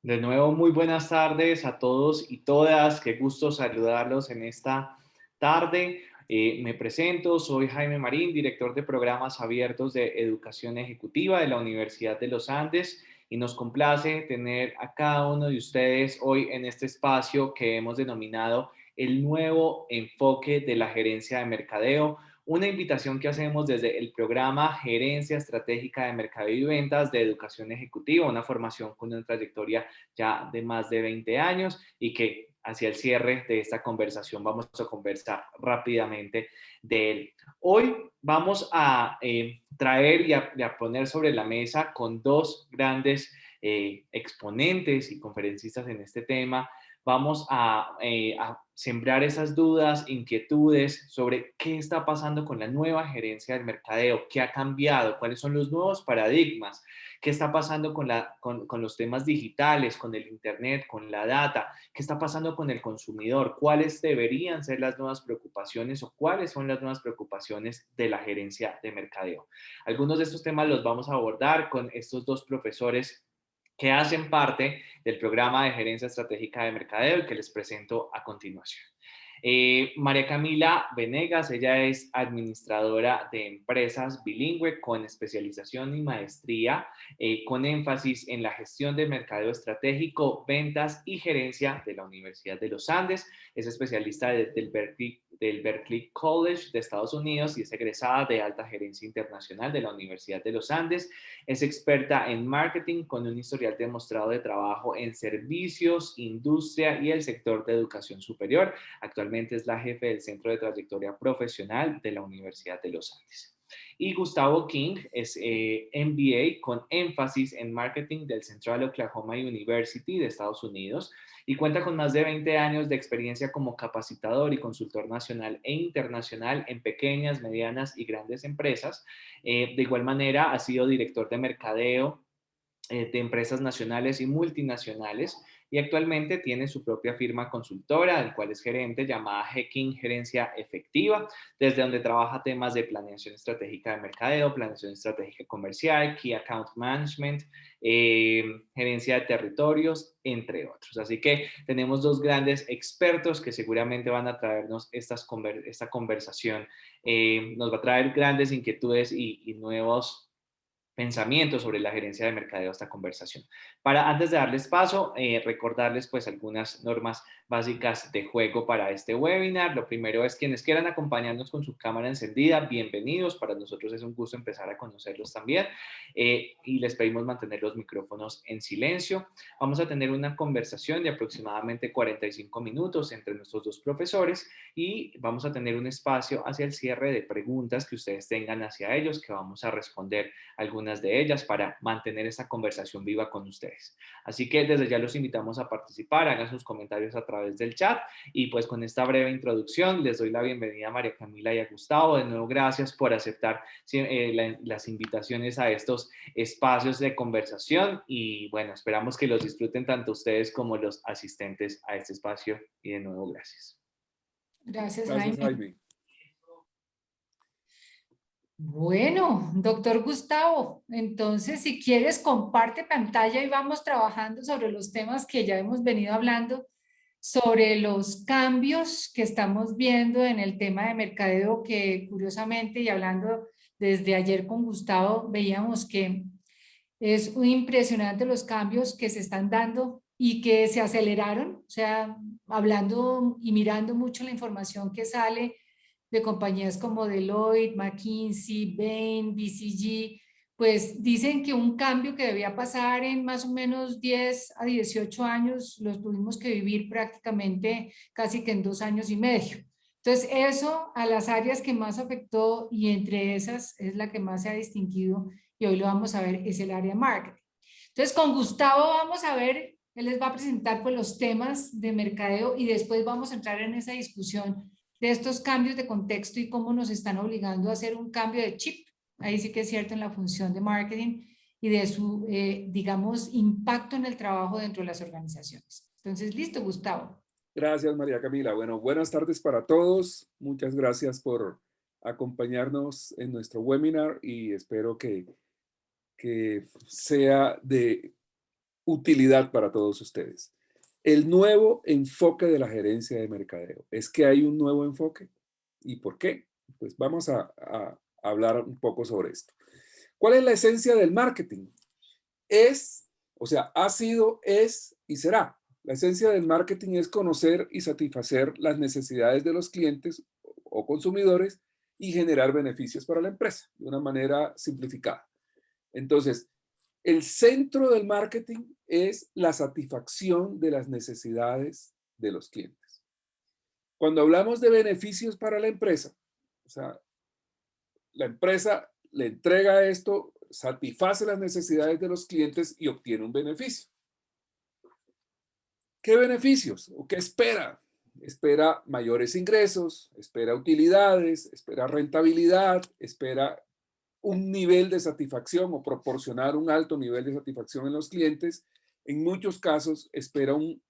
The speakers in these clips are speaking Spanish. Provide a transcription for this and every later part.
De nuevo, muy buenas tardes a todos y todas. Qué gusto saludarlos en esta tarde. Me presento, soy Jaime Marín, director de programas abiertos de educación ejecutiva de la Universidad de los Andes y nos complace tener a cada uno de ustedes hoy en este espacio que hemos denominado el nuevo enfoque de la gerencia de mercadeo, una invitación que hacemos desde el programa Gerencia Estratégica de Mercadeo y Ventas de Educación Ejecutiva, una formación con una trayectoria ya de más de 20 años y que hacia el cierre de esta conversación vamos a conversar rápidamente de él. Hoy vamos a traer y a poner sobre la mesa con dos grandes exponentes y conferencistas en este tema. Vamos a sembrar esas dudas, inquietudes sobre qué está pasando con la nueva gerencia del mercadeo, qué ha cambiado, cuáles son los nuevos paradigmas, qué está pasando con los temas digitales, con el Internet, con la data, qué está pasando con el consumidor, cuáles deberían ser las nuevas preocupaciones o cuáles son las nuevas preocupaciones de la gerencia de mercadeo. Algunos de estos temas los vamos a abordar con estos dos profesores que hacen parte del programa de gerencia estratégica de mercadeo y que les presento a continuación. María Camila Venegas, ella es administradora de empresas bilingüe con especialización y maestría, con énfasis en la gestión de mercadeo estratégico, ventas y gerencia de la Universidad de los Andes. Es especialista del Berklee College de Estados Unidos y es egresada de alta gerencia internacional de la Universidad de los Andes. Es experta en marketing con un historial demostrado de trabajo en servicios, industria y el sector de educación superior. Actualmente es la jefe del Centro de Trayectoria Profesional de la Universidad de los Andes. Y Gustavo King es MBA con énfasis en marketing del Central Oklahoma University de Estados Unidos y cuenta con más de 20 años de experiencia como capacitador y consultor nacional e internacional en pequeñas, medianas y grandes empresas. De igual manera, ha sido director de mercadeo de empresas nacionales y multinacionales y actualmente tiene su propia firma consultora, del cual es gerente, llamada Hacking Gerencia Efectiva, desde donde trabaja temas de planeación estratégica de mercadeo, planeación estratégica comercial, Key Account Management, gerencia de territorios, entre otros. Así que tenemos dos grandes expertos que seguramente van a traernos esta conversación. Nos va a traer grandes inquietudes y nuevos pensamientos sobre la gerencia de mercadeo a esta conversación. Antes de darles paso, recordarles pues algunas normas básicas de juego para este webinar. Lo primero es quienes quieran acompañarnos con su cámara encendida, bienvenidos. Para nosotros es un gusto empezar a conocerlos también y les pedimos mantener los micrófonos en silencio. Vamos a tener una conversación de aproximadamente 45 minutos entre nuestros dos profesores y vamos a tener un espacio hacia el cierre de preguntas que ustedes tengan hacia ellos que vamos a responder algunas de ellas para mantener esa conversación viva con ustedes. Así que desde ya los invitamos a participar, hagan sus comentarios a través del chat y pues con esta breve introducción les doy la bienvenida a María Camila y a Gustavo. De nuevo, gracias por aceptar las invitaciones a estos espacios de conversación y bueno, esperamos que los disfruten tanto ustedes como los asistentes a este espacio y de nuevo, gracias. Gracias, Gracias, Jaime. Jaime. Bueno, doctor Gustavo, entonces si quieres comparte pantalla y vamos trabajando sobre los temas que ya hemos venido hablando, sobre los cambios que estamos viendo en el tema de mercadeo, que curiosamente y hablando desde ayer con Gustavo, veíamos que es muy impresionante los cambios que se están dando y que se aceleraron, o sea, hablando y mirando mucho la información que sale de compañías como Deloitte, McKinsey, Bain, BCG, pues dicen que un cambio que debía pasar en más o menos 10 a 18 años, los tuvimos que vivir prácticamente casi que en 2 años y medio. Entonces, eso a las áreas que más afectó y entre esas es la que más se ha distinguido y hoy lo vamos a ver, es el área marketing. Entonces, con Gustavo vamos a ver, él les va a presentar pues los temas de mercadeo y después vamos a entrar en esa discusión de estos cambios de contexto y cómo nos están obligando a hacer un cambio de chip. Ahí sí que es cierto en la función de marketing y de su, digamos, impacto en el trabajo dentro de las organizaciones. Entonces, listo, Gustavo. Gracias, María Camila. Bueno, buenas tardes para todos. Muchas gracias por acompañarnos en nuestro webinar y espero que sea de utilidad para todos ustedes. El nuevo enfoque de la gerencia de mercadeo. ¿Es que hay un nuevo enfoque? ¿Y por qué? Pues vamos a hablar un poco sobre esto. ¿Cuál es la esencia del marketing? Es, o sea, ha sido, es y será. La esencia del marketing es conocer y satisfacer las necesidades de los clientes o consumidores y generar beneficios para la empresa de una manera simplificada. Entonces, el centro del marketing es la satisfacción de las necesidades de los clientes. Cuando hablamos de beneficios para la empresa, o sea, la empresa le entrega esto, satisface las necesidades de los clientes y obtiene un beneficio. ¿Qué beneficios o qué espera? Espera mayores ingresos, espera utilidades, espera rentabilidad, espera un nivel de satisfacción o proporcionar un alto nivel de satisfacción en los clientes. En muchos casos espera un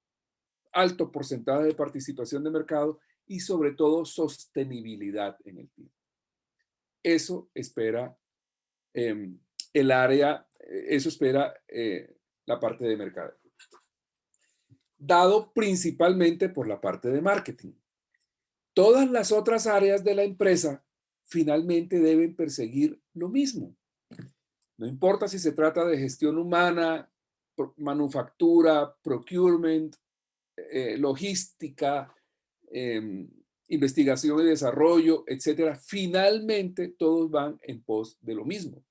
alto porcentaje de participación de mercado y sobre todo sostenibilidad en el tiempo. Eso espera el área, eso espera la parte de mercado. Dado principalmente por la parte de marketing. Todas las otras áreas de la empresa finalmente deben perseguir lo mismo. No importa si se trata de gestión humana, manufactura, procurement, logística, investigación y desarrollo, etcétera. Finalmente todos van en pos de lo mismo.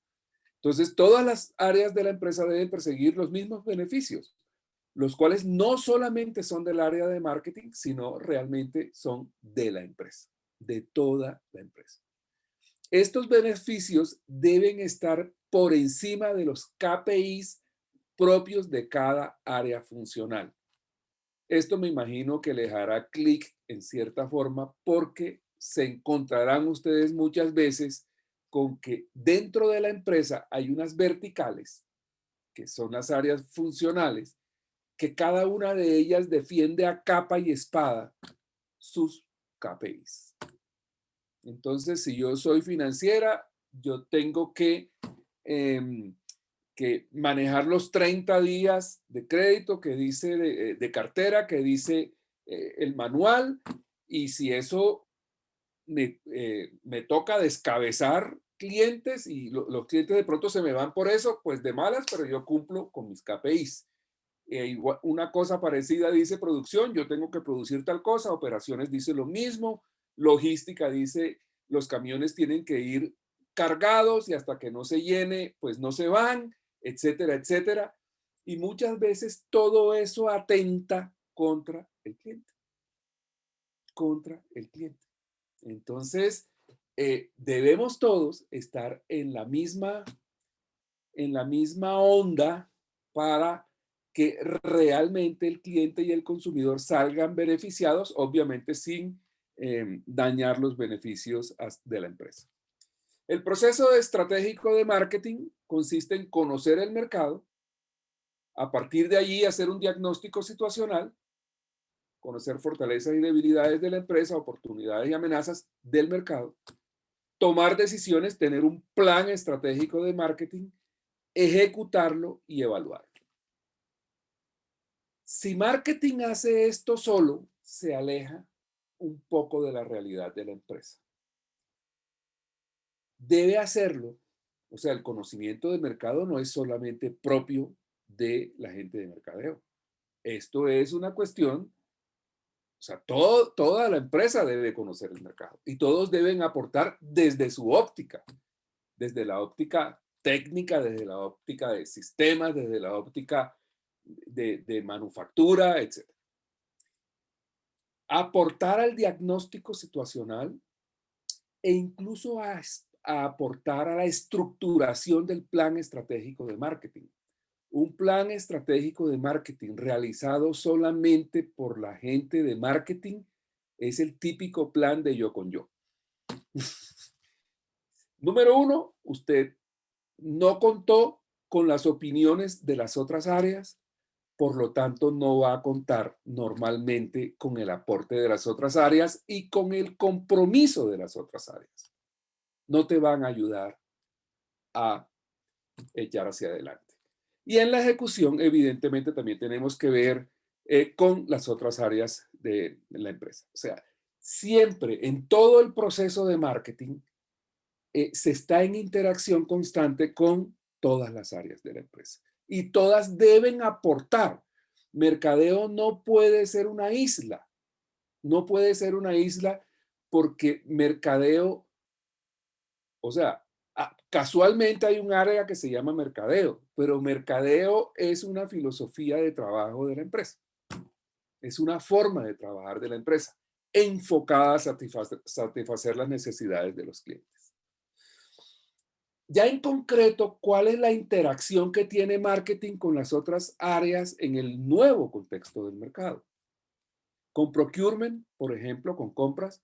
Entonces, todas las áreas de la empresa deben perseguir los mismos beneficios, los cuales no solamente son del área de marketing, sino realmente son de la empresa, de toda la empresa. Estos beneficios deben estar por encima de los KPIs propios de cada área funcional. Esto me imagino que les hará clic en cierta forma porque se encontrarán ustedes muchas veces con que dentro de la empresa hay unas verticales, que son las áreas funcionales, que cada una de ellas defiende a capa y espada sus KPIs. Entonces, si yo soy financiera, yo tengo que manejar los 30 días de crédito que dice, de cartera, que dice el manual, y si eso me toca descabezar clientes y los clientes de pronto se me van por eso, pues de malas, pero yo cumplo con mis KPIs. Una cosa parecida dice producción, yo tengo que producir tal cosa, operaciones dice lo mismo, logística dice los camiones tienen que ir cargados y hasta que no se llene, pues no se van, etcétera, etcétera. Y muchas veces todo eso atenta contra el cliente. Contra el cliente. Entonces, debemos todos estar en la misma onda para que realmente el cliente y el consumidor salgan beneficiados, obviamente sin dañar los beneficios de la empresa. El proceso estratégico de marketing consiste en conocer el mercado, a partir de allí hacer un diagnóstico situacional, conocer fortalezas y debilidades de la empresa, oportunidades y amenazas del mercado, tomar decisiones, tener un plan estratégico de marketing, ejecutarlo y evaluarlo. Si marketing hace esto solo, se aleja un poco de la realidad de la empresa. Debe hacerlo, o sea, el conocimiento de mercado no es solamente propio de la gente de mercadeo. Esto es una cuestión, o sea, toda la empresa debe conocer el mercado y todos deben aportar desde su óptica, desde la óptica técnica, desde la óptica de sistemas, desde la óptica de manufactura, etc. Aportar al diagnóstico situacional e incluso a aportar a la estructuración del plan estratégico de marketing. Un plan estratégico de marketing realizado solamente por la gente de marketing es el típico plan de yo con yo. Número uno, usted no contó con las opiniones de las otras áreas, por lo tanto no va a contar normalmente con el aporte de las otras áreas y con el compromiso de las otras áreas. No te van a ayudar a echar hacia adelante. Y en la ejecución, evidentemente, también tenemos que ver con las otras áreas de la empresa. O sea, siempre en todo el proceso de marketing se está en interacción constante con todas las áreas de la empresa. Y todas deben aportar. Mercadeo no puede ser una isla. No puede ser una isla porque mercadeo, o sea, casualmente hay un área que se llama mercadeo, pero mercadeo es una filosofía de trabajo de la empresa. Es una forma de trabajar de la empresa enfocada a satisfacer las necesidades de los clientes. Ya en concreto, ¿cuál es la interacción que tiene marketing con las otras áreas en el nuevo contexto del mercado? Con procurement, por ejemplo, con compras,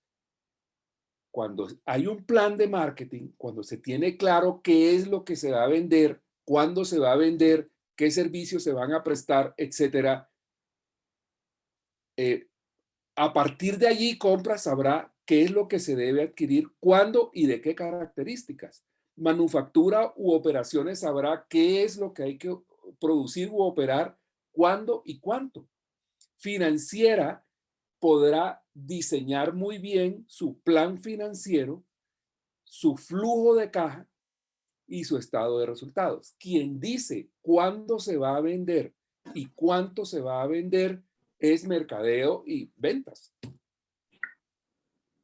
cuando hay un plan de marketing, cuando se tiene claro qué es lo que se va a vender, cuándo se va a vender, qué servicios se van a prestar, etcétera, a partir de allí, compras sabrá qué es lo que se debe adquirir, cuándo y de qué características. Manufactura u operaciones sabrá qué es lo que hay que producir u operar, cuándo y cuánto. Financiera podrá diseñar muy bien su plan financiero, su flujo de caja y su estado de resultados. Quien dice cuándo se va a vender y cuánto se va a vender es mercadeo y ventas.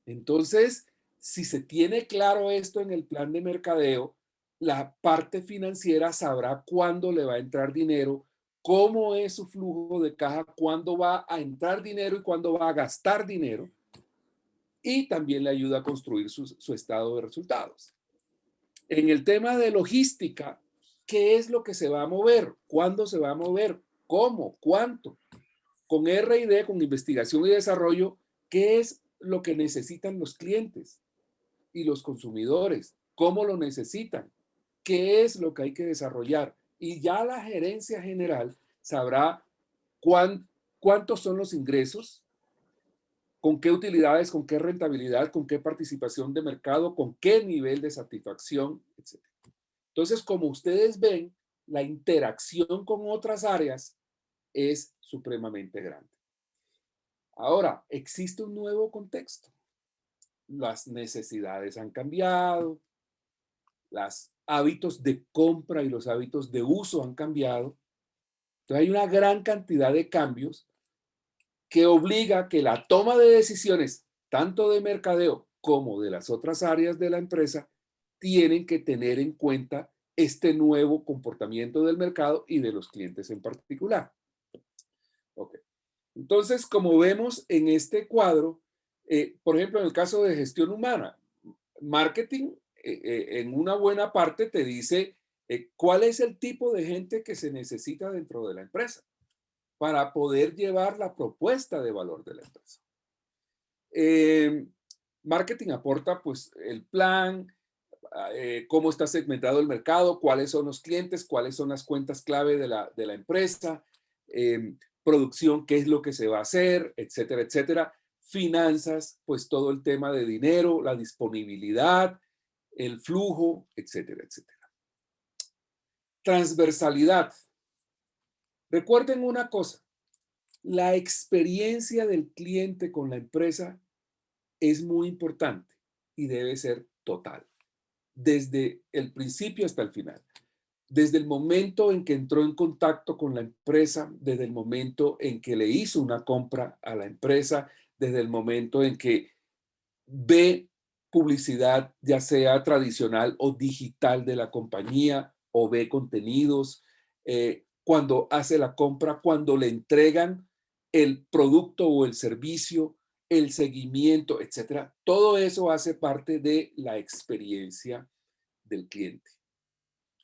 Entonces, si se tiene claro esto en el plan de mercadeo, la parte financiera sabrá cuándo le va a entrar dinero, cómo es su flujo de caja, cuándo va a entrar dinero y cuándo va a gastar dinero. Y también le ayuda a construir su estado de resultados. En el tema de logística, ¿qué es lo que se va a mover? ¿Cuándo se va a mover? ¿Cómo? ¿Cuánto? Con R&D, con investigación y desarrollo, ¿qué es lo que necesitan los clientes y los consumidores? ¿Cómo lo necesitan? ¿Qué es lo que hay que desarrollar? Y ya la gerencia general sabrá cuántos son los ingresos, con qué utilidades, con qué rentabilidad, con qué participación de mercado, con qué nivel de satisfacción, etc. Entonces, como ustedes ven, la interacción con otras áreas es supremamente grande. Ahora, existe un nuevo contexto. Las necesidades han cambiado, los hábitos de compra y los hábitos de uso han cambiado. Entonces, hay una gran cantidad de cambios que obliga que la toma de decisiones, tanto de mercadeo como de las otras áreas de la empresa, tienen que tener en cuenta este nuevo comportamiento del mercado y de los clientes en particular. Okay. Entonces, como vemos en este cuadro, por ejemplo, en el caso de gestión humana, marketing en una buena parte te dice cuál es el tipo de gente que se necesita dentro de la empresa para poder llevar la propuesta de valor de la empresa. Marketing aporta pues el plan, cómo está segmentado el mercado, cuáles son los clientes, cuáles son las cuentas clave de la empresa, producción, qué es lo que se va a hacer, etcétera, etcétera. Finanzas, pues todo el tema de dinero, la disponibilidad, el flujo, etcétera, etcétera. Transversalidad. Recuerden una cosa, la experiencia del cliente con la empresa es muy importante y debe ser total, desde el principio hasta el final. Desde el momento en que entró en contacto con la empresa, desde el momento en que le hizo una compra a la empresa, desde el momento en que ve publicidad, ya sea tradicional o digital de la compañía, o ve contenidos, cuando hace la compra, cuando le entregan el producto o el servicio, el seguimiento, etcétera. Todo eso hace parte de la experiencia del cliente.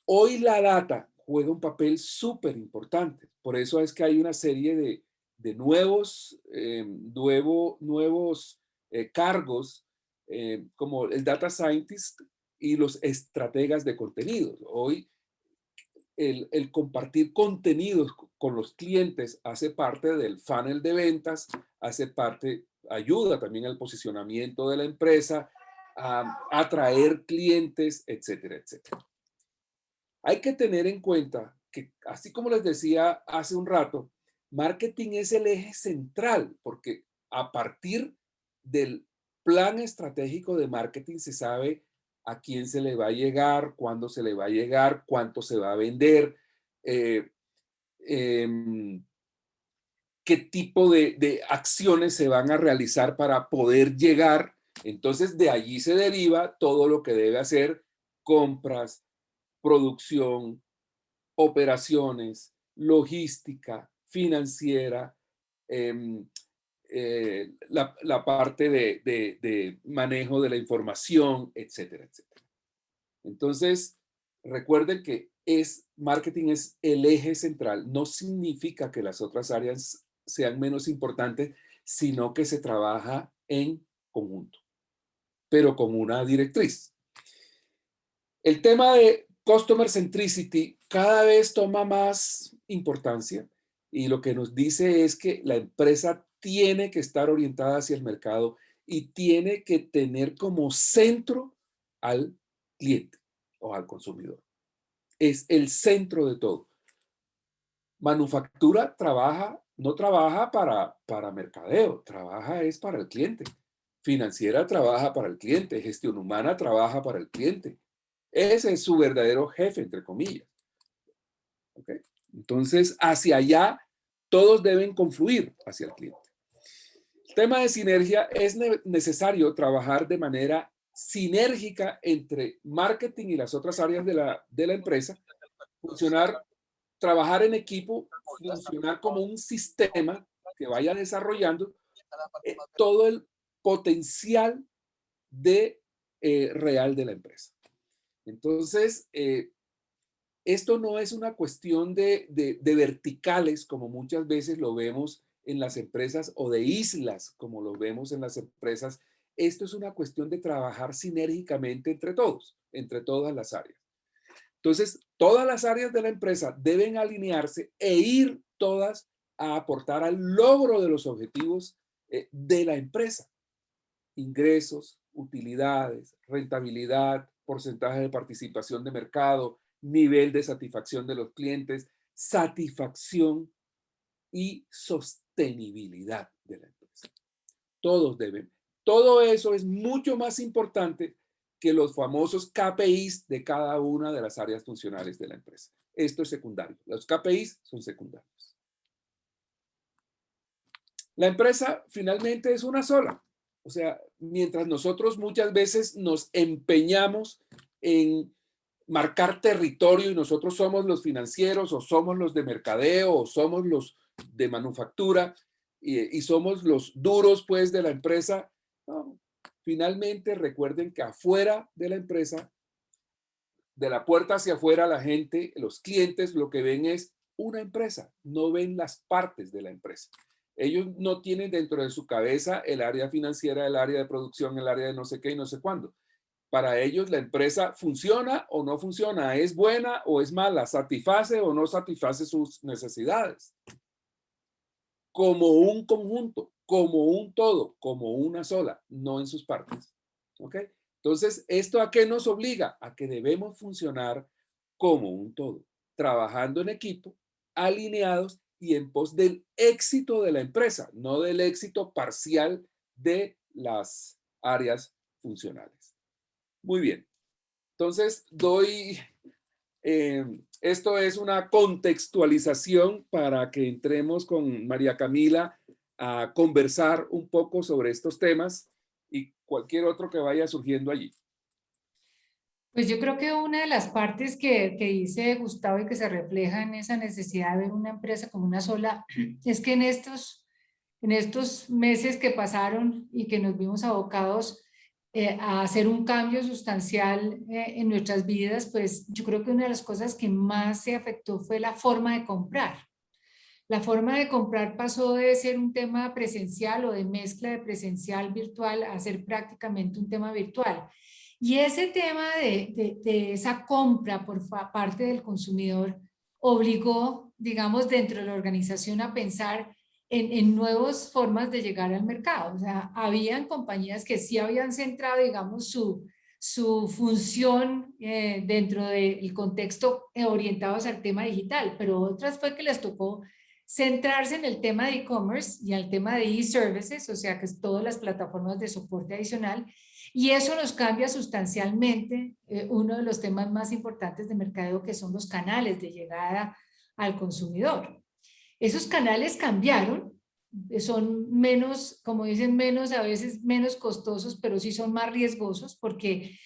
Hoy la data juega un papel súper importante. Por eso es que hay una serie de nuevos cargos como el data scientist y los estrategas de contenidos. Hoy el compartir contenidos con los clientes hace parte del funnel de ventas, ayuda también al posicionamiento de la empresa, a atraer clientes, etcétera, etcétera. Hay que tener en cuenta que, así como les decía hace un rato, marketing es el eje central, porque a partir del plan estratégico de marketing se sabe a quién se le va a llegar, cuándo se le va a llegar, cuánto se va a vender, eh, em, qué tipo de acciones se van a realizar para poder llegar. Entonces, de allí se deriva todo lo que debe hacer: compras, producción, operaciones, logística, financiera, em, la parte de manejo de la información, etcétera, etcétera. Entonces, recuerden que marketing es el eje central. No significa que las otras áreas sean menos importantes, sino que se trabaja en conjunto, pero con una directriz. El tema de Customer Centricity cada vez toma más importancia, y lo que nos dice es que la empresa tiene que estar orientada hacia el mercado y tiene que tener como centro al cliente o al consumidor. Es el centro de todo. Manufactura no trabaja para mercadeo, trabaja es para el cliente. Financiera trabaja para el cliente, gestión humana trabaja para el cliente. Ese es su verdadero jefe, entre comillas. ¿Okay? Entonces, hacia allá, todos deben confluir hacia el cliente. El tema de sinergia: es necesario trabajar de manera sinérgica entre marketing y las otras áreas de la empresa, trabajar en equipo, funcionar como un sistema que vaya desarrollando todo el potencial real de la empresa. Entonces, esto no es una cuestión de verticales, como muchas veces lo vemos en las empresas, o de islas, como lo vemos en las empresas. Esto es una cuestión de trabajar sinérgicamente entre todos, entre todas las áreas. Entonces, todas las áreas de la empresa deben alinearse e ir todas a aportar al logro de los objetivos de la empresa: ingresos, utilidades, rentabilidad, porcentaje de participación de mercado, nivel de satisfacción de los clientes, satisfacción y sostenibilidad de la empresa. Todos deben. Todo eso es mucho más importante que los famosos KPIs de cada una de las áreas funcionales de la empresa. Esto es secundario. Los KPIs son secundarios. La empresa finalmente es una sola. O sea, mientras nosotros muchas veces nos empeñamos en marcar territorio y nosotros somos los financieros, o somos los de mercadeo, o somos los de manufactura, y somos los duros pues de la empresa, no. Finalmente, recuerden que afuera de la empresa, de la puerta hacia afuera, la gente, los clientes, lo que ven es una empresa, no ven las partes de la empresa. Ellos no tienen dentro de su cabeza el área financiera, el área de producción, el área de no sé qué y no sé cuándo. Para ellos la empresa funciona o no funciona, es buena o es mala, satisface o no satisface sus necesidades. Como un conjunto, como un todo, como una sola, no en sus partes. ¿Ok? Entonces, ¿esto a qué nos obliga? A que debemos funcionar como un todo, trabajando en equipo, alineados y en pos del éxito de la empresa, no del éxito parcial de las áreas funcionales. Muy bien. Entonces, esto es una contextualización para que entremos con María Camila a conversar un poco sobre estos temas y cualquier otro que vaya surgiendo allí. Pues yo creo que una de las partes que dice Gustavo y que se refleja en esa necesidad de ver una empresa como una sola es que en estos meses que pasaron y que nos vimos abocados a hacer un cambio sustancial en nuestras vidas, pues yo creo que una de las cosas que más se afectó fue la forma de comprar. La forma de comprar pasó de ser un tema presencial o de mezcla de presencial virtual a ser prácticamente un tema virtual. Y ese tema de esa compra por parte del consumidor obligó, digamos, dentro de la organización a pensar en nuevas formas de llegar al mercado. O sea, habían compañías que sí habían centrado, digamos, su función dentro del contexto orientados al tema digital, pero otras fue que les tocó centrarse en el tema de e-commerce y al tema de e-services, o sea que es todas las plataformas de soporte adicional, y eso nos cambia sustancialmente uno de los temas más importantes de mercadeo, que son los canales de llegada al consumidor. Esos canales cambiaron, son menos, como dicen, menos, a veces menos costosos, pero sí son más riesgosos porque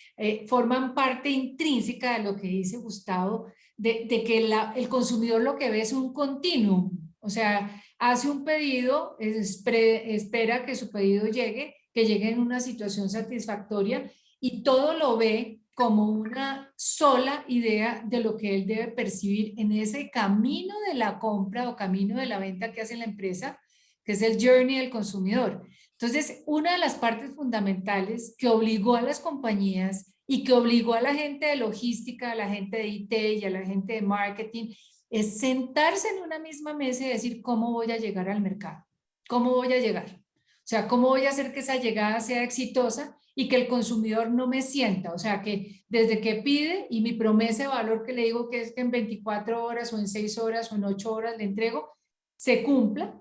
forman parte intrínseca de lo que dice Gustavo, de que el consumidor lo que ve es un continuum, o sea, hace un pedido, espera que su pedido llegue, que llegue en una situación satisfactoria y todo lo ve como una sola idea de lo que él debe percibir en ese camino de la compra o camino de la venta que hace la empresa, que es el journey del consumidor. Entonces, una de las partes fundamentales que obligó a las compañías y que obligó a la gente de logística, a la gente de IT y a la gente de marketing, es sentarse en una misma mesa y decir, ¿cómo voy a llegar al mercado? ¿Cómo voy a llegar? O sea, ¿cómo voy a hacer que esa llegada sea exitosa y que el consumidor no me sienta? O sea, que desde que pide y mi promesa de valor que le digo que es que en 24 horas o en 6 horas o en 8 horas le entrego, se cumpla.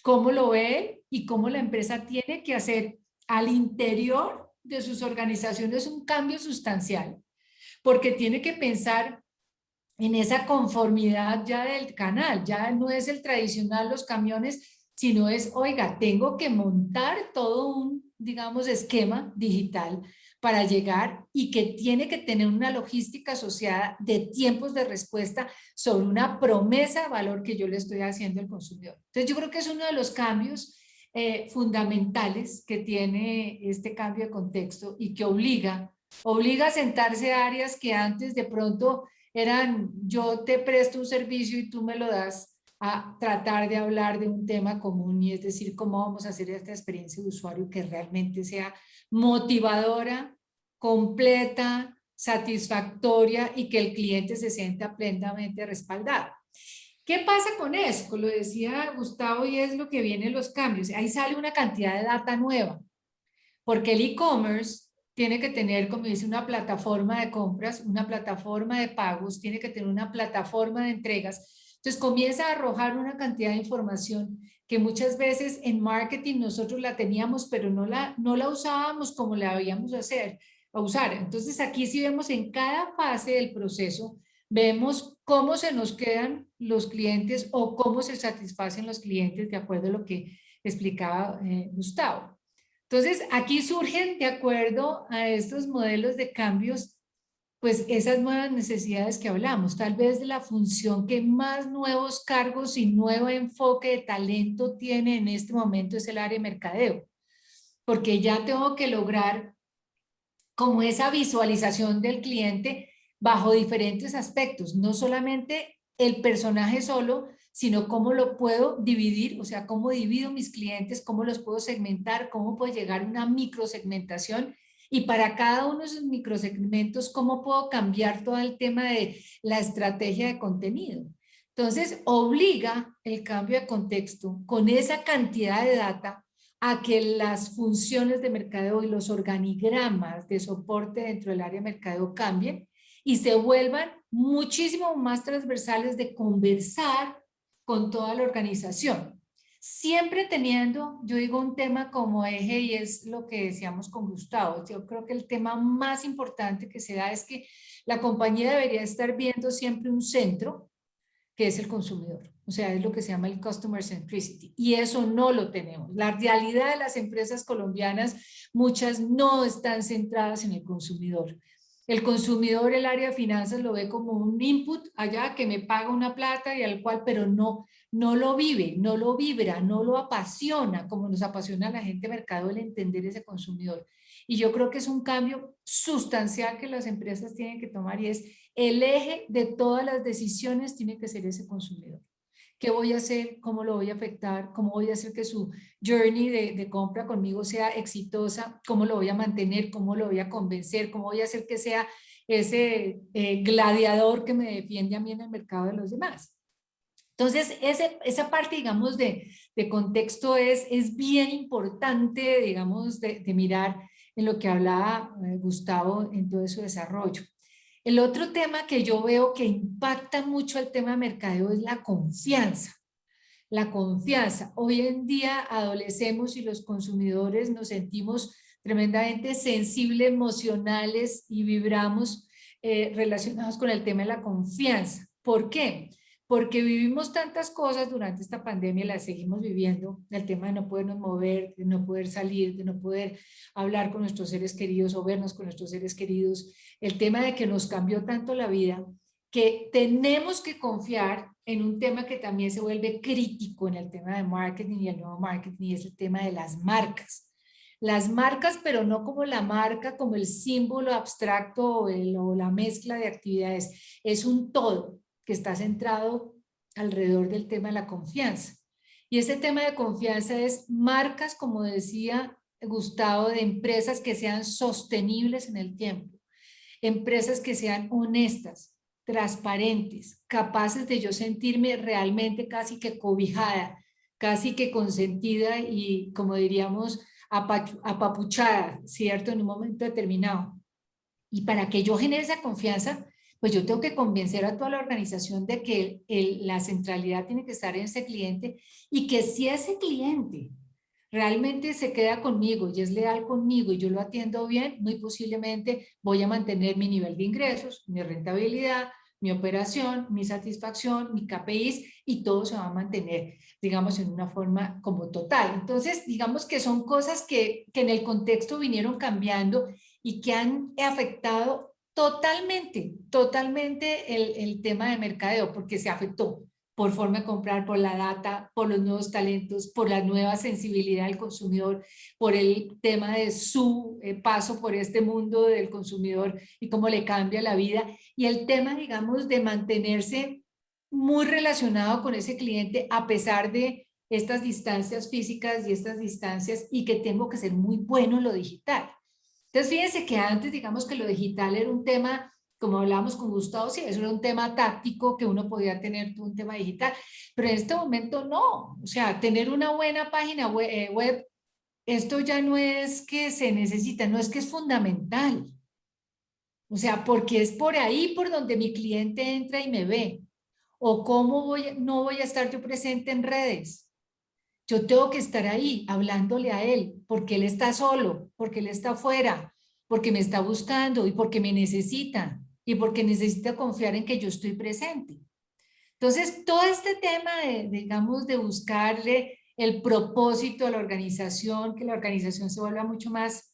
Cómo lo ve él y cómo la empresa tiene que hacer al interior de sus organizaciones un cambio sustancial, porque tiene que pensar en esa conformidad ya del canal, ya no es el tradicional los camiones, sino es, oiga, tengo que montar todo un, digamos, esquema digital para llegar y que tiene que tener una logística asociada de tiempos de respuesta sobre una promesa de valor que yo le estoy haciendo al consumidor. Entonces yo creo que es uno de los cambios fundamentales que tiene este cambio de contexto y que obliga a sentarse a áreas que antes de pronto eran yo te presto un servicio y tú me lo das, a tratar de hablar de un tema común y es decir, cómo vamos a hacer esta experiencia de usuario que realmente sea motivadora, completa, satisfactoria y que el cliente se sienta plenamente respaldado. ¿Qué pasa con eso? Lo decía Gustavo y es lo que vienen los cambios. Ahí sale una cantidad de data nueva, porque el e-commerce tiene que tener, como dice, una plataforma de compras, una plataforma de pagos, tiene que tener una plataforma de entregas. Entonces comienza a arrojar una cantidad de información que muchas veces en marketing nosotros la teníamos, pero no la usábamos como la habíamos a usar. Entonces aquí sí vemos en cada fase del proceso, vemos cómo se nos quedan los clientes o cómo se satisfacen los clientes de acuerdo a lo que explicaba Gustavo. Entonces, aquí surgen, de acuerdo a estos modelos de cambios, pues esas nuevas necesidades que hablamos, tal vez de la función que más nuevos cargos y nuevo enfoque de talento tiene en este momento es el área de mercadeo, porque ya tengo que lograr como esa visualización del cliente bajo diferentes aspectos, no solamente el personaje solo, sino cómo lo puedo dividir, o sea, cómo divido mis clientes, cómo los puedo segmentar, cómo puedo llegar a una microsegmentación y para cada uno de esos microsegmentos, cómo puedo cambiar todo el tema de la estrategia de contenido. Entonces, obliga el cambio de contexto con esa cantidad de data a que las funciones de mercadeo y los organigramas de soporte dentro del área de mercadeo cambien y se vuelvan muchísimo más transversales de conversar con toda la organización. Siempre teniendo, yo digo, un tema como eje y es lo que decíamos con Gustavo. Yo creo que el tema más importante que se da es que la compañía debería estar viendo siempre un centro que es el consumidor. O sea, es lo que se llama el customer centricity. Y eso no lo tenemos. La realidad de las empresas colombianas, muchas no están centradas en el consumidor. El consumidor, el área de finanzas lo ve como un input allá que me paga una plata y al cual, pero no lo vive, no lo vibra, no lo apasiona como nos apasiona a la gente de mercado el entender ese consumidor. Y yo creo que es un cambio sustancial que las empresas tienen que tomar y es el eje de todas las decisiones tiene que ser ese consumidor. ¿Qué voy a hacer? ¿Cómo lo voy a afectar? ¿Cómo voy a hacer que su journey de compra conmigo sea exitosa? ¿Cómo lo voy a mantener? ¿Cómo lo voy a convencer? ¿Cómo voy a hacer que sea ese gladiador que me defiende a mí en el mercado de los demás? Entonces, esa parte, digamos, de de contexto es bien importante, digamos, de mirar en lo que hablaba Gustavo en todo su desarrollo. El otro tema que yo veo que impacta mucho el tema de mercadeo es la confianza. La confianza. Hoy en día adolecemos y los consumidores nos sentimos tremendamente sensibles, emocionales y vibramos relacionados con el tema de la confianza. ¿Por qué? Porque vivimos tantas cosas durante esta pandemia y las seguimos viviendo, el tema de no podernos mover, de no poder salir, de no poder hablar con nuestros seres queridos o vernos con nuestros seres queridos, el tema de que nos cambió tanto la vida, que tenemos que confiar en un tema que también se vuelve crítico en el tema de marketing y el nuevo marketing, y es el tema de las marcas. Las marcas, pero no como la marca, como el símbolo abstracto o la mezcla de actividades, es un todo que está centrado alrededor del tema de la confianza. Y ese tema de confianza es marcas, como decía Gustavo, de empresas que sean sostenibles en el tiempo, empresas que sean honestas, transparentes, capaces de yo sentirme realmente casi que cobijada, casi que consentida y, como diríamos, apapuchada, ¿cierto? En un momento determinado. Y para que yo genere esa confianza, pues yo tengo que convencer a toda la organización de que la centralidad tiene que estar en ese cliente y que si ese cliente realmente se queda conmigo y es leal conmigo y yo lo atiendo bien, muy posiblemente voy a mantener mi nivel de ingresos, mi rentabilidad, mi operación, mi satisfacción, mi KPIs y todo se va a mantener, digamos, en una forma como total. Entonces, digamos que son cosas que en el contexto vinieron cambiando y que han afectado totalmente el tema de mercadeo, porque se afectó por forma de comprar, por la data, por los nuevos talentos, por la nueva sensibilidad del consumidor, por el tema de su paso por este mundo del consumidor y cómo le cambia la vida, y el tema, digamos, de mantenerse muy relacionado con ese cliente a pesar de estas distancias físicas y estas distancias, y que tengo que ser muy bueno en lo digital. Entonces, fíjense que antes, digamos que lo digital era un tema, como hablábamos con Gustavo, sí, eso era un tema táctico que uno podía tener, un tema digital, pero en este momento no. O sea, tener una buena página web, esto ya no es que se necesita, no es que es fundamental. O sea, porque es por ahí por donde mi cliente entra y me ve. O cómo no voy a estar yo presente en redes. Yo tengo que estar ahí hablándole a él, porque él está solo, porque él está afuera, porque me está buscando y porque me necesita y porque necesita confiar en que yo estoy presente. Entonces, todo este tema digamos, de buscarle el propósito a la organización, que la organización se vuelva mucho más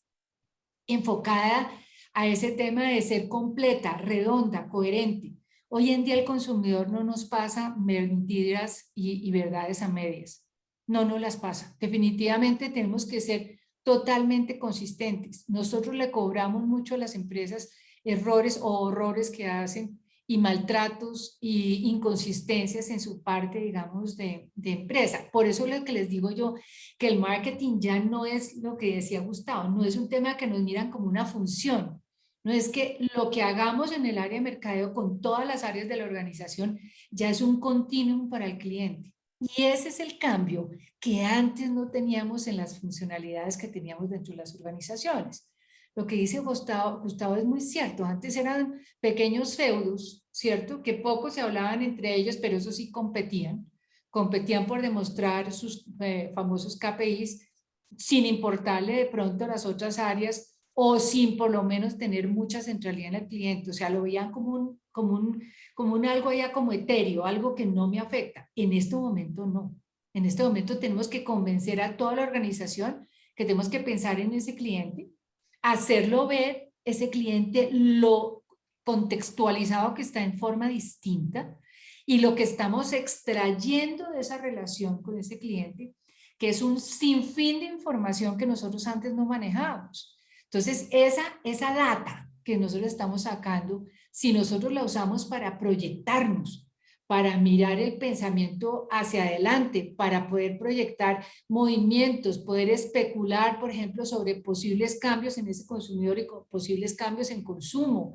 enfocada a ese tema de ser completa, redonda, coherente. Hoy en día el consumidor no nos pasa mentiras y verdades a medias. No nos las pasa. Definitivamente tenemos que ser totalmente consistentes. Nosotros le cobramos mucho a las empresas errores o horrores que hacen y maltratos y inconsistencias en su parte, digamos, de empresa. Por eso lo que les digo yo, que el marketing ya no es lo que decía Gustavo, no es un tema que nos miran como una función, no es que lo que hagamos en el área de mercadeo con todas las áreas de la organización ya es un continuum para el cliente. Y ese es el cambio que antes no teníamos en las funcionalidades que teníamos dentro de las organizaciones. Lo que dice Gustavo es muy cierto. Antes eran pequeños feudos, ¿cierto? Que poco se hablaban entre ellos, pero eso sí competían. Competían por demostrar sus famosos KPIs sin importarle de pronto las otras áreas o sin por lo menos tener mucha centralidad en el cliente. O sea, lo veían como un algo ya como etéreo, algo que no me afecta. En este momento no. En este momento tenemos que convencer a toda la organización que tenemos que pensar en ese cliente, hacerlo ver ese cliente lo contextualizado que está en forma distinta y lo que estamos extrayendo de esa relación con ese cliente, que es un sinfín de información que nosotros antes no manejábamos. Entonces, esa data que nosotros estamos sacando, si nosotros la usamos para proyectarnos, para mirar el pensamiento hacia adelante, para poder proyectar movimientos, poder especular, por ejemplo, sobre posibles cambios en ese consumidor y posibles cambios en consumo,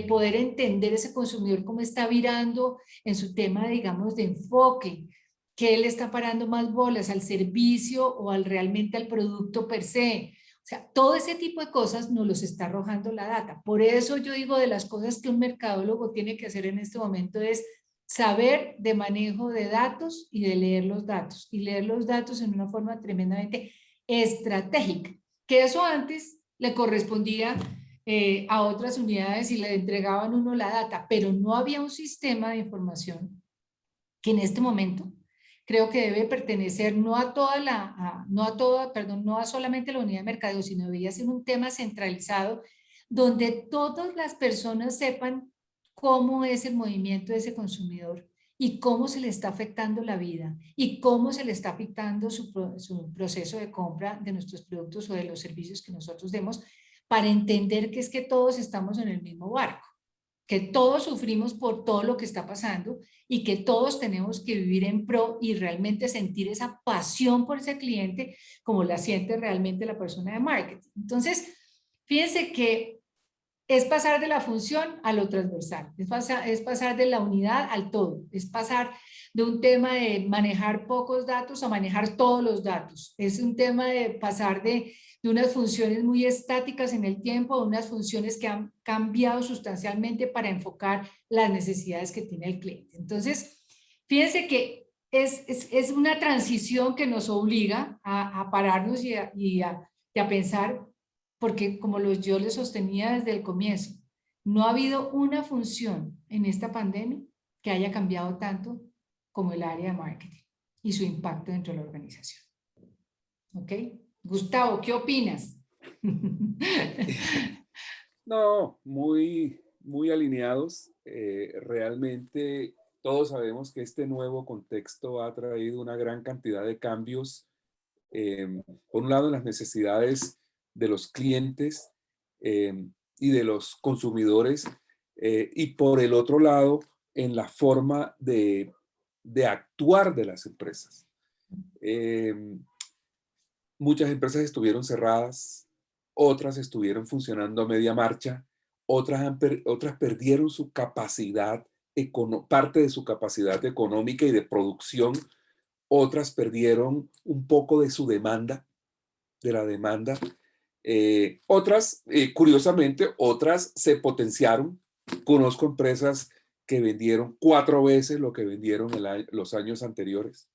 poder entender ese consumidor cómo está virando en su tema, digamos, de enfoque. ¿Qué le está parando más bolas? ¿Al servicio o realmente al producto per se? O sea, todo ese tipo de cosas nos los está arrojando la data. Por eso yo digo, de las cosas que un mercadólogo tiene que hacer en este momento es saber de manejo de datos y de leer los datos. Y leer los datos en una forma tremendamente estratégica. Que eso antes le correspondía a otras unidades y le entregaban uno la data, pero no había un sistema de información que en este momento creo que debe pertenecer no a toda no a solamente la unidad de mercadeo, sino debería ser un tema centralizado donde todas las personas sepan cómo es el movimiento de ese consumidor y cómo se le está afectando la vida y cómo se le está afectando su proceso de compra de nuestros productos o de los servicios que nosotros demos, para entender que es que todos estamos en el mismo barco, que todos sufrimos por todo lo que está pasando y que todos tenemos que vivir en pro y realmente sentir esa pasión por ese cliente como la siente realmente la persona de marketing. Entonces, fíjense que es pasar de la función a lo transversal, es pasar de la unidad al todo, es pasar de un tema de manejar pocos datos a manejar todos los datos, es un tema de pasar de unas funciones muy estáticas en el tiempo a unas funciones que han cambiado sustancialmente para enfocar las necesidades que tiene el cliente. Entonces, fíjense que es una transición que nos obliga a pararnos y a pensar, porque como yo les sostenía desde el comienzo, no ha habido una función en esta pandemia que haya cambiado tanto como el área de marketing y su impacto dentro de la organización. ¿Ok? Gustavo, ¿qué opinas? No, muy alineados. Realmente todos sabemos que este nuevo contexto ha traído una gran cantidad de cambios. Por un lado, en las necesidades de los clientes y de los consumidores, y por el otro lado, en la forma de actuar de las empresas. Muchas empresas estuvieron cerradas, otras estuvieron funcionando a media marcha, otras perdieron su capacidad, parte de su capacidad económica y de producción, otras perdieron un poco de su demanda, de la demanda. Otras, curiosamente, otras se potenciaron. Conozco empresas que vendieron 4 veces lo que vendieron los años anteriores.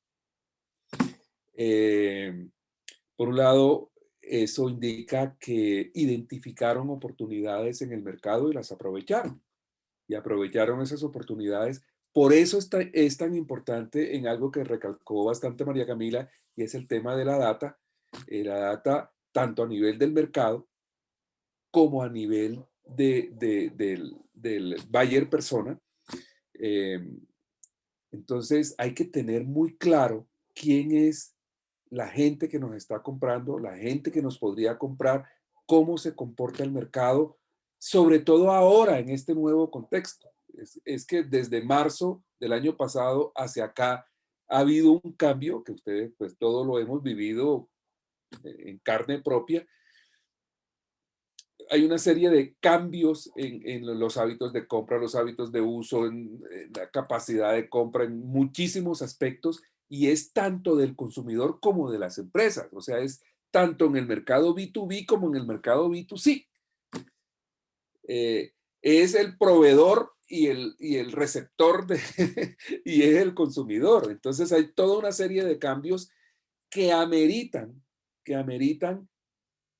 Por un lado, eso indica que identificaron oportunidades en el mercado y las aprovecharon. Y aprovecharon esas oportunidades. Por eso es tan importante en algo que recalcó bastante María Camila, y es el tema de la data. La data tanto a nivel del mercado como a nivel del buyer persona. Entonces hay que tener muy claro quién es la gente que nos está comprando, la gente que nos podría comprar, cómo se comporta el mercado, sobre todo ahora en este nuevo contexto. Es que desde marzo del año pasado hacia acá ha habido un cambio que ustedes pues todo lo hemos vivido en carne propia. Hay una serie de cambios en los hábitos de compra, los hábitos de uso, en la capacidad de compra, en muchísimos aspectos, y es tanto del consumidor como de las empresas. O sea, es tanto en el mercado B2B como en el mercado B2C. Es el proveedor y el receptor y es el consumidor. Entonces hay toda una serie de cambios que ameritan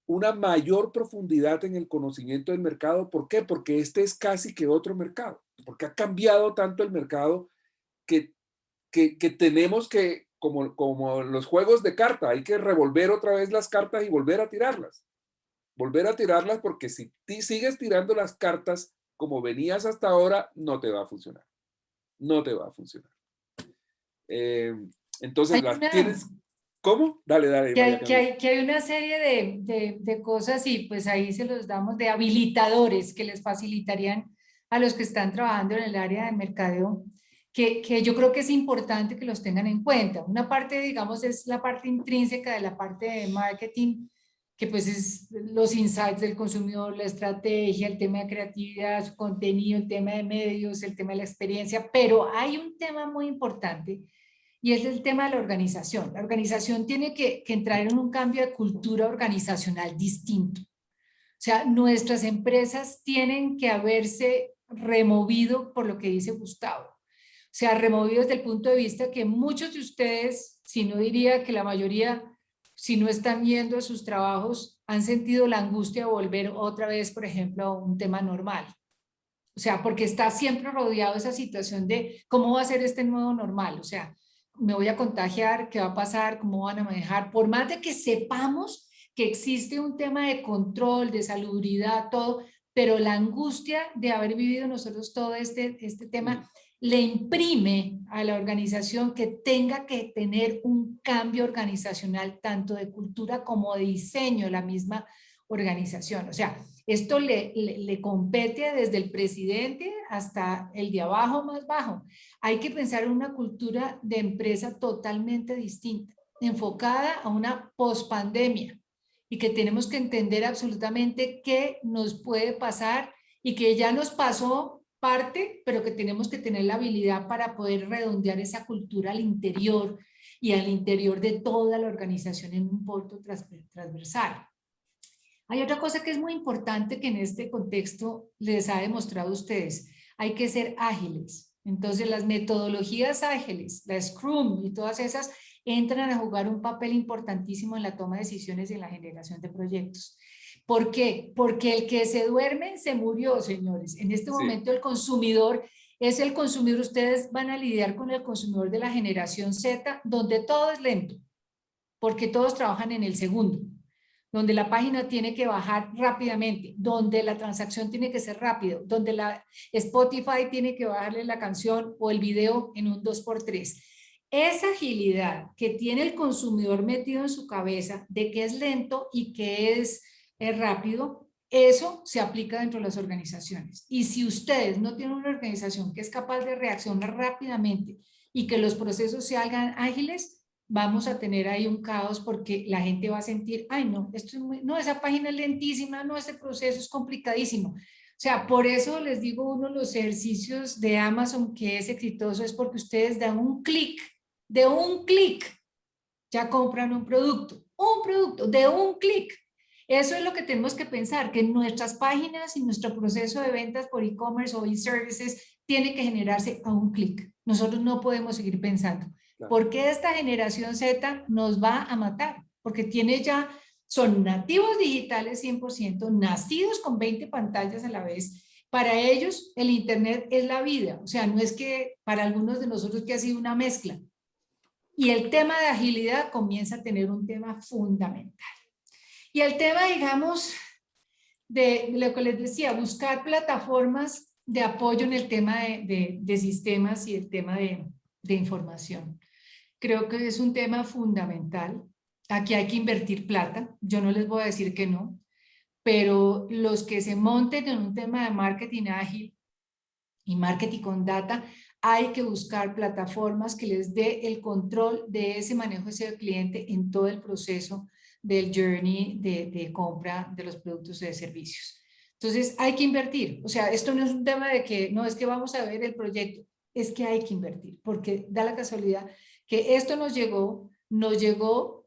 una mayor profundidad en el conocimiento del mercado. ¿Por qué? Porque este es casi que otro mercado, porque ha cambiado tanto el mercado que tenemos que, como los juegos de carta, hay que revolver otra vez las cartas y volver a tirarlas. Volver a tirarlas, porque si sigues tirando las cartas como venías hasta ahora, no te va a funcionar. No te va a funcionar. Entonces, las tienes... ¿Cómo? Dale, María Camila. Que hay una serie de cosas y pues ahí se los damos de habilitadores que les facilitarían a los que están trabajando en el área de mercadeo, que yo creo que es importante que los tengan en cuenta. Una parte, digamos, es la parte intrínseca de la parte de marketing, que pues es los insights del consumidor, la estrategia, el tema de creatividad, su contenido, el tema de medios, el tema de la experiencia, pero hay un tema muy importante y es el tema de la organización. La organización tiene que entrar en un cambio de cultura organizacional distinto. O sea, nuestras empresas tienen que haberse removido por lo que dice Gustavo. O sea, removido desde el punto de vista que muchos de ustedes, si no diría que la mayoría, si no están yendo a sus trabajos, han sentido la angustia de volver otra vez, por ejemplo, a un tema normal. O sea, porque está siempre rodeado de esa situación de cómo va a ser este nuevo normal. O sea, me voy a contagiar, qué va a pasar, cómo van a manejar. Por más de que sepamos que existe un tema de control, de salubridad, todo, pero la angustia de haber vivido nosotros todo este tema le imprime a la organización que tenga que tener un cambio organizacional, tanto de cultura como de diseño de la misma organización. O sea, esto le compete desde el presidente hasta el de abajo más bajo. Hay que pensar en una cultura de empresa totalmente distinta, enfocada a una pospandemia y que tenemos que entender absolutamente qué nos puede pasar y que ya nos pasó parte, pero que tenemos que tener la habilidad para poder redondear esa cultura al interior y al interior de toda la organización en un punto transversal. Hay otra cosa que es muy importante que en este contexto les ha demostrado a ustedes. Hay que ser ágiles. Entonces las metodologías ágiles, la Scrum y todas esas entran a jugar un papel importantísimo en la toma de decisiones y en la generación de proyectos. ¿Por qué? Porque el que se duerme se murió, señores. En este momento el consumidor es el consumidor. Ustedes van a lidiar con el consumidor de la generación Z, donde todo es lento, porque todos trabajan en el segundo, donde la página tiene que bajar rápidamente, donde la transacción tiene que ser rápido, donde la Spotify tiene que bajarle la canción o el video en un 2x3. Esa agilidad que tiene el consumidor metido en su cabeza de que es lento y que es rápido, eso se aplica dentro de las organizaciones. Y si ustedes no tienen una organización que es capaz de reaccionar rápidamente y que los procesos se hagan ágiles, vamos a tener ahí un caos porque la gente va a sentir, ay no, esto es muy, no, esa página es lentísima, no, ese proceso es complicadísimo. O sea, por eso les digo, uno de los ejercicios de Amazon que es exitoso es porque ustedes dan un clic, de un clic, ya compran un producto de un clic. Eso es lo que tenemos que pensar, que nuestras páginas y nuestro proceso de ventas por e-commerce o e-services tiene que generarse a un clic. Nosotros no podemos seguir pensando. Porque esta generación Z nos va a matar, porque tiene ya, son nativos digitales 100%, nacidos con 20 pantallas a la vez. Para ellos el internet es la vida, o sea, no es que para algunos de nosotros que ha sido una mezcla. Y el tema de agilidad comienza a tener un tema fundamental. Y el tema, digamos, de lo que les decía, buscar plataformas de apoyo en el tema de sistemas y el tema de información. Creo que es un tema fundamental. Aquí hay que invertir plata. Yo no les voy a decir que no, pero los que se monten en un tema de marketing ágil y marketing con data, hay que buscar plataformas que les dé el control de ese manejo de ese cliente en todo el proceso del journey de compra de los productos y de servicios. Entonces hay que invertir. O sea, esto no es un tema de que no es que vamos a ver el proyecto, es que hay que invertir, porque da la casualidad que esto nos llegó,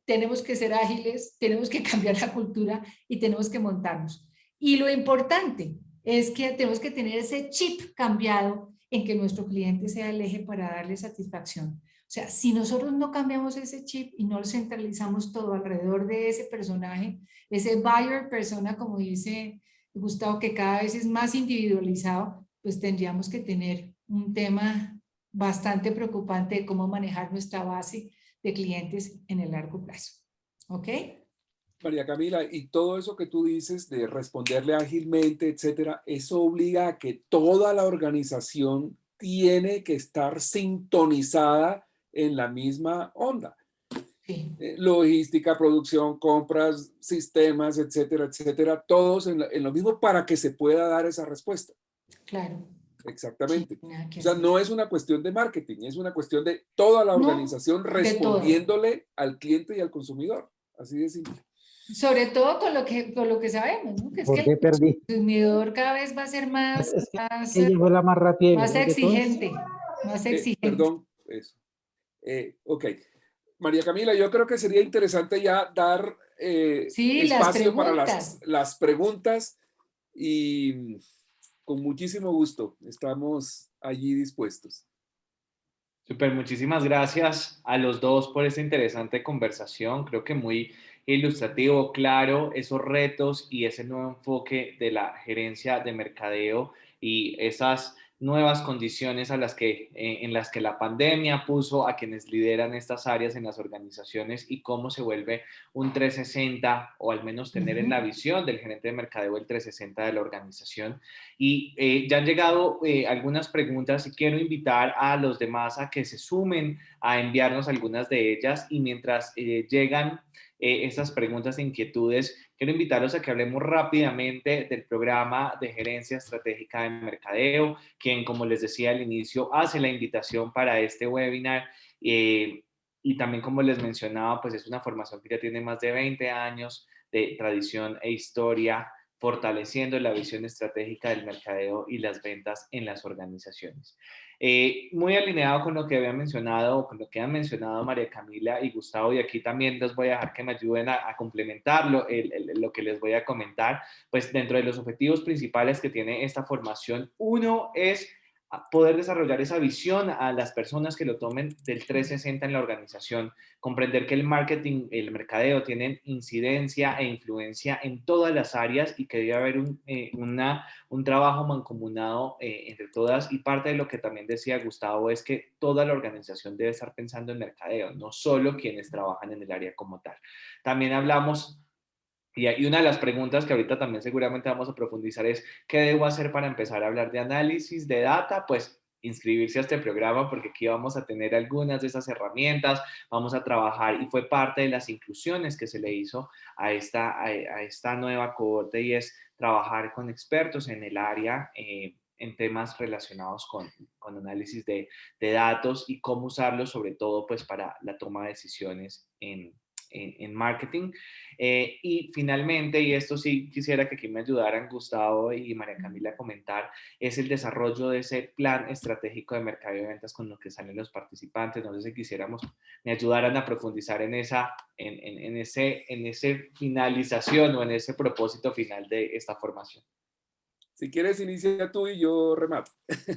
tenemos que ser ágiles, tenemos que cambiar la cultura y tenemos que montarnos. Y lo importante es que tenemos que tener ese chip cambiado en que nuestro cliente sea el eje para darle satisfacción. O sea, si nosotros no cambiamos ese chip y no lo centralizamos todo alrededor de ese personaje, ese buyer persona, como dice Gustavo, que cada vez es más individualizado, pues tendríamos que tener un tema bastante preocupante de cómo manejar nuestra base de clientes en el largo plazo. ¿Ok? María Camila, y todo eso que tú dices de responderle ágilmente, etcétera, eso obliga a que toda la organización tiene que estar sintonizada en la misma onda. Sí. Logística, producción, compras, sistemas, etcétera, etcétera, todos en lo mismo para que se pueda dar esa respuesta. Claro. Exactamente. Sí, o sea, no es una cuestión de marketing, es una cuestión de toda la organización respondiéndole al cliente y al consumidor. Así de simple. Sobre todo con lo que sabemos, ¿no? Que es que el consumidor cada vez va a ser más ella fue la más rápida más exigente, más exigente. Perdón, eso. Ok. María Camila, yo creo que sería interesante ya dar Sí, las espacio para preguntas. las preguntas y con muchísimo gusto estamos allí dispuestos. Súper, muchísimas gracias a los dos por esta interesante conversación. Creo que muy ilustrativo, claro, esos retos y ese nuevo enfoque de la gerencia de mercadeo y esas nuevas condiciones en las que la pandemia puso a quienes lideran estas áreas en las organizaciones y cómo se vuelve un 360 o al menos tener en la Ujú. visión del gerente de mercadeo el 360 de la organización. Y ya han llegado algunas preguntas y quiero invitar a los demás a que se sumen a enviarnos algunas de ellas. Y mientras llegan esas preguntas e inquietudes, quiero invitarlos a que hablemos rápidamente del programa de gerencia estratégica de mercadeo, quien, como les decía al inicio, hace la invitación para este webinar. Y también, como les mencionaba, pues es una formación que ya tiene más de 20 años de tradición e historia fortaleciendo la visión estratégica del mercadeo y las ventas en las organizaciones. Muy alineado con lo que había mencionado, con lo que han mencionado María Camila y Gustavo, y aquí también les voy a dejar que me ayuden a complementar lo que les voy a comentar, pues dentro de los objetivos principales que tiene esta formación, uno es poder desarrollar esa visión a las personas que lo tomen del 360 en la organización, comprender que el marketing, el mercadeo tienen incidencia e influencia en todas las áreas y que debe haber un trabajo mancomunado entre todas. Y parte de lo que también decía Gustavo es que toda la organización debe estar pensando en mercadeo, no solo quienes trabajan en el área como tal. También hablamos y una de las preguntas que ahorita también seguramente vamos a profundizar es, ¿qué debo hacer para empezar a hablar de análisis de data? Pues inscribirse a este programa porque aquí vamos a tener algunas de esas herramientas, vamos a trabajar y fue parte de las inclusiones que se le hizo a esta nueva cohorte y es trabajar con expertos en el área. En temas relacionados con análisis de datos y cómo usarlos, sobre todo pues para la toma de decisiones en marketing. Y finalmente, y esto sí quisiera que aquí me ayudaran Gustavo y María Camila a comentar, es el desarrollo de ese plan estratégico de mercado de ventas con lo que salen los participantes. No sé si quisiéramos, me ayudaran a profundizar en ese finalización o en ese propósito final de esta formación. Si quieres, inicia tú y yo remato.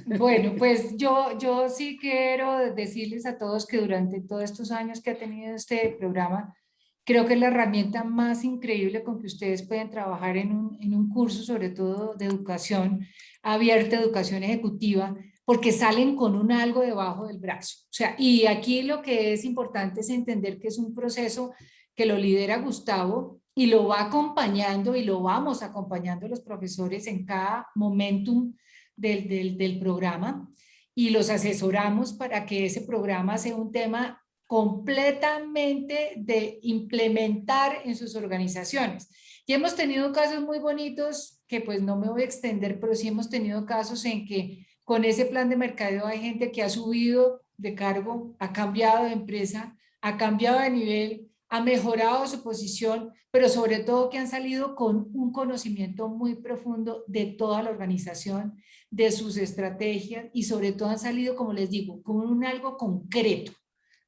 Bueno, pues yo sí quiero decirles a todos que durante todos estos años que ha tenido este programa, creo que es la herramienta más increíble con que ustedes pueden trabajar en un curso, sobre todo de educación abierta, educación ejecutiva, porque salen con un algo debajo del brazo. O sea, y aquí lo que es importante es entender que es un proceso que lo lidera Gustavo y lo va acompañando y lo vamos acompañando los profesores en cada momentum del programa y los asesoramos para que ese programa sea un tema completamente de implementar en sus organizaciones. Y hemos tenido casos muy bonitos que pues no me voy a extender, pero sí hemos tenido casos en que con ese plan de mercadeo hay gente que ha subido de cargo, ha cambiado de empresa, ha cambiado de nivel, ha mejorado su posición, pero sobre todo que han salido con un conocimiento muy profundo de toda la organización, de sus estrategias y sobre todo han salido, como les digo, con un algo concreto,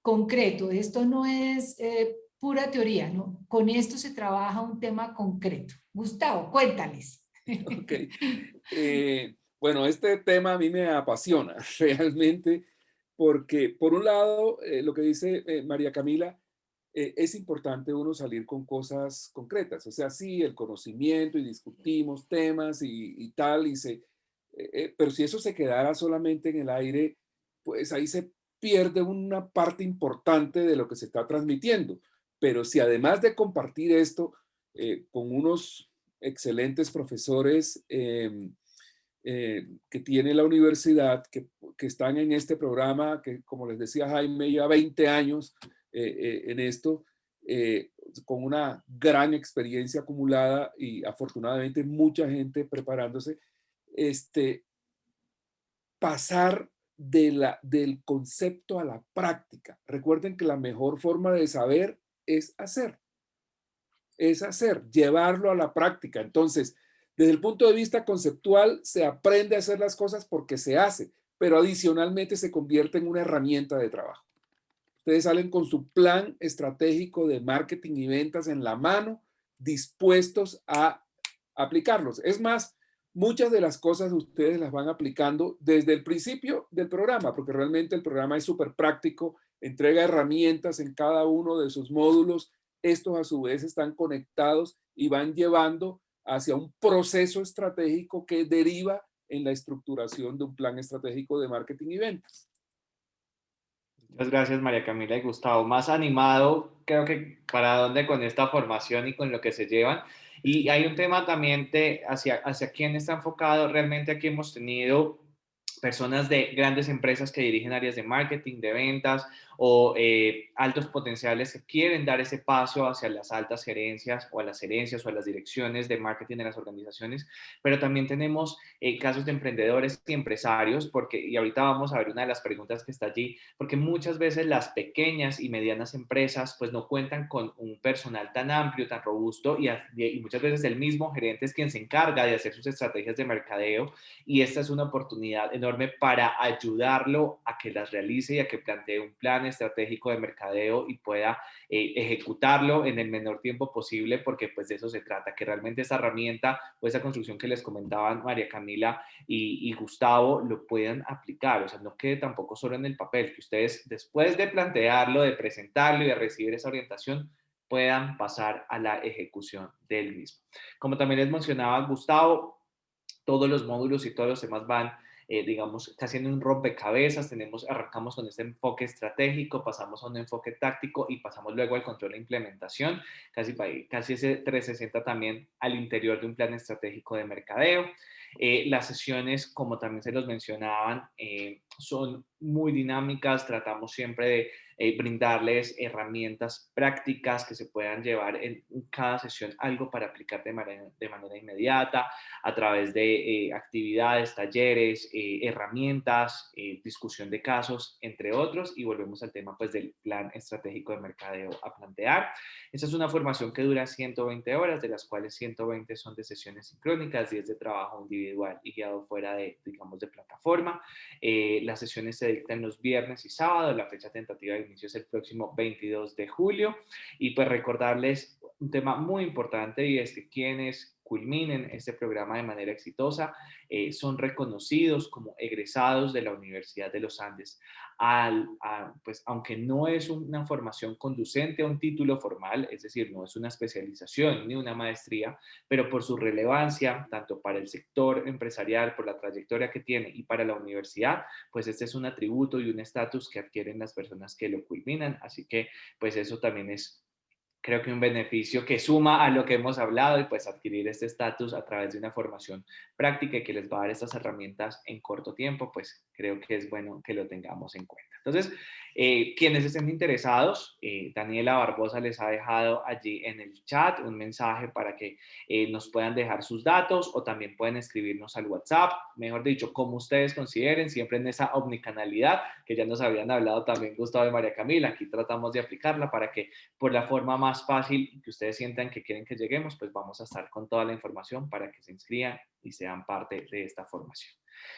concreto. Esto no es pura teoría, ¿no? Con esto se trabaja un tema concreto. Gustavo, cuéntales. Ok. Bueno, este tema a mí me apasiona realmente porque, por un lado, lo que dice María Camila, es importante uno salir con cosas concretas. O sea, sí, el conocimiento y discutimos temas y tal, pero si eso se quedara solamente en el aire, pues ahí se pierde una parte importante de lo que se está transmitiendo. Pero si además de compartir esto con unos excelentes profesores que tiene la universidad, que están en este programa, que como les decía Jaime, lleva 20 años en esto, eh, con una gran experiencia acumulada y afortunadamente mucha gente preparándose, este, pasar del concepto a la práctica. Recuerden que la mejor forma de saber es hacer, llevarlo a la práctica. Entonces, desde el punto de vista conceptual, se aprende a hacer las cosas porque se hace, pero adicionalmente se convierte en una herramienta de trabajo. ustedes salen con su plan estratégico de marketing y ventas en la mano, dispuestos a aplicarlos. Es más, muchas de las cosas ustedes las van aplicando desde el principio del programa, porque realmente el programa es súper práctico, entrega herramientas en cada uno de sus módulos. Estos a su vez están conectados y van llevando hacia un proceso estratégico que deriva en la estructuración de un plan estratégico de marketing y ventas. Muchas gracias, María Camila y Gustavo. Más animado, creo que para dónde con esta formación y con lo que se llevan. Y hay un tema también de hacia quién está enfocado. Realmente aquí hemos tenido personas de grandes empresas que dirigen áreas de marketing, de ventas o altos potenciales que quieren dar ese paso hacia las altas gerencias o a las gerencias o a las direcciones de marketing de las organizaciones, pero también tenemos casos de emprendedores y empresarios, porque, y ahorita vamos a ver una de las preguntas que está allí, porque muchas veces las pequeñas y medianas empresas pues no cuentan con un personal tan amplio, tan robusto y muchas veces el mismo gerente es quien se encarga de hacer sus estrategias de mercadeo y esta es una oportunidad enorme para ayudarlo a que las realice y a que plantee un plan estratégico de mercadeo y pueda ejecutarlo en el menor tiempo posible, porque pues de eso se trata, que realmente esa herramienta o esa construcción que les comentaban María Camila y Gustavo lo puedan aplicar, o sea, no quede tampoco solo en el papel, que ustedes después de plantearlo, de presentarlo y de recibir esa orientación, puedan pasar a la ejecución del mismo. Como también les mencionaba Gustavo, todos los módulos y todos los temas van, digamos, haciendo un rompecabezas. Arrancamos con este enfoque estratégico, pasamos a un enfoque táctico y pasamos luego al control e implementación, casi ese 360 también al interior de un plan estratégico de mercadeo. Las sesiones, como también se los mencionaban, son muy dinámicas, tratamos siempre de brindarles herramientas prácticas que se puedan llevar en cada sesión algo para aplicar de manera inmediata a través de actividades, talleres, herramientas, discusión de casos, entre otros, y volvemos al tema pues del plan estratégico de mercadeo a plantear. Esta es una formación que dura 120 horas, de las cuales 120 son de sesiones sincrónicas, 10 de trabajo individual y guiado fuera de, digamos, de plataforma. Las sesiones se dictan los viernes y sábados, la fecha tentativa de inicio es el próximo 22 de julio, y pues recordarles un tema muy importante y es que quienes culminen este programa de manera exitosa son reconocidos como egresados de la Universidad de los Andes. Pues, aunque no es una formación conducente a un título formal, es decir, no es una especialización ni una maestría, pero por su relevancia, tanto para el sector empresarial, por la trayectoria que tiene y para la universidad, pues este es un atributo y un estatus que adquieren las personas que lo culminan. Así que, pues eso también es, creo que un beneficio que suma a lo que hemos hablado y pues adquirir este estatus a través de una formación práctica y que les va a dar estas herramientas en corto tiempo, pues creo que es bueno que lo tengamos en cuenta. Entonces, quienes estén interesados, Daniela Barbosa les ha dejado allí en el chat un mensaje para que nos puedan dejar sus datos o también pueden escribirnos al WhatsApp, mejor dicho, como ustedes consideren, siempre en esa omnicanalidad que ya nos habían hablado también Gustavo y María Camila. Aquí tratamos de aplicarla para que por la forma más fácil que ustedes sientan que quieren que lleguemos, pues vamos a estar con toda la información para que se inscriban y sean parte de esta formación.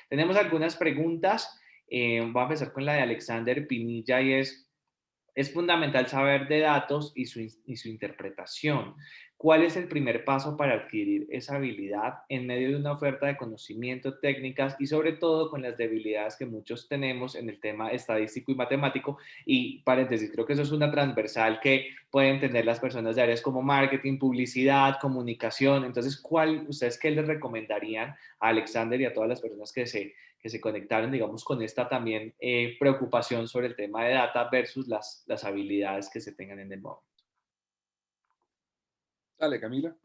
Tenemos algunas preguntas. Voy a empezar con la de Alexander Pinilla y es fundamental saber de datos y su interpretación. ¿Cuál es el primer paso para adquirir esa habilidad en medio de una oferta de conocimiento, técnicas y sobre todo con las debilidades que muchos tenemos en el tema estadístico y matemático? Y paréntesis, creo que eso es una transversal que pueden tener las personas de áreas como marketing, publicidad, comunicación. Entonces, ¿ustedes qué les recomendarían a Alexander y a todas las personas que se conectaron, digamos, con esta también preocupación sobre el tema de data versus las habilidades que se tengan en el momento? Dale, Camila.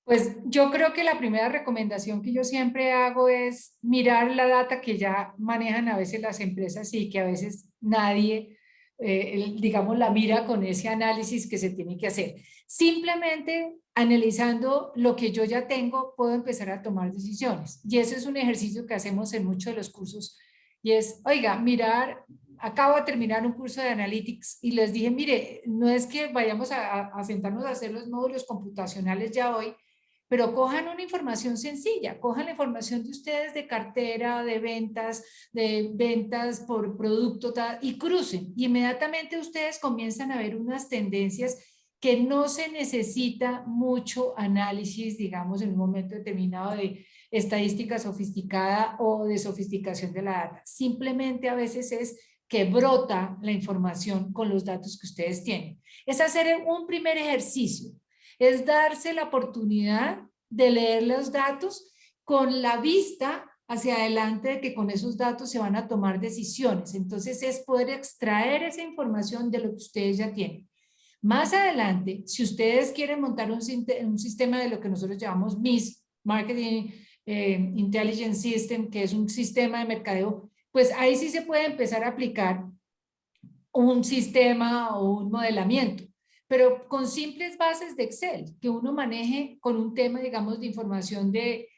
Pues yo creo que la primera recomendación que yo siempre hago es mirar la data que ya manejan a veces las empresas y que a veces nadie, digamos, la mira con ese análisis que se tiene que hacer. Simplemente analizando lo que yo ya tengo, puedo empezar a tomar decisiones. Y ese es un ejercicio que hacemos en muchos de los cursos. Y es, oiga, mirar, acabo de terminar un curso de Analytics y les dije, mire, no es que vayamos a sentarnos a hacer los módulos computacionales ya hoy, pero cojan una información sencilla, cojan la información de ustedes de cartera, de ventas por producto y crucen. Inmediatamente ustedes comienzan a ver unas tendencias que no se necesita mucho análisis, digamos, en un momento determinado de estadística sofisticada o de sofisticación de la data. Simplemente a veces es que brota la información con los datos que ustedes tienen. Es hacer un primer ejercicio, es darse la oportunidad de leer los datos con la vista hacia adelante de que con esos datos se van a tomar decisiones. Entonces es poder extraer esa información de lo que ustedes ya tienen. Más adelante, si ustedes quieren montar un sistema de lo que nosotros llamamos MIS, Marketing Intelligence System, que es un sistema de mercadeo, pues ahí sí se puede empezar a aplicar un sistema o un modelamiento, pero con simples bases de Excel, que uno maneje con un tema, digamos, de información de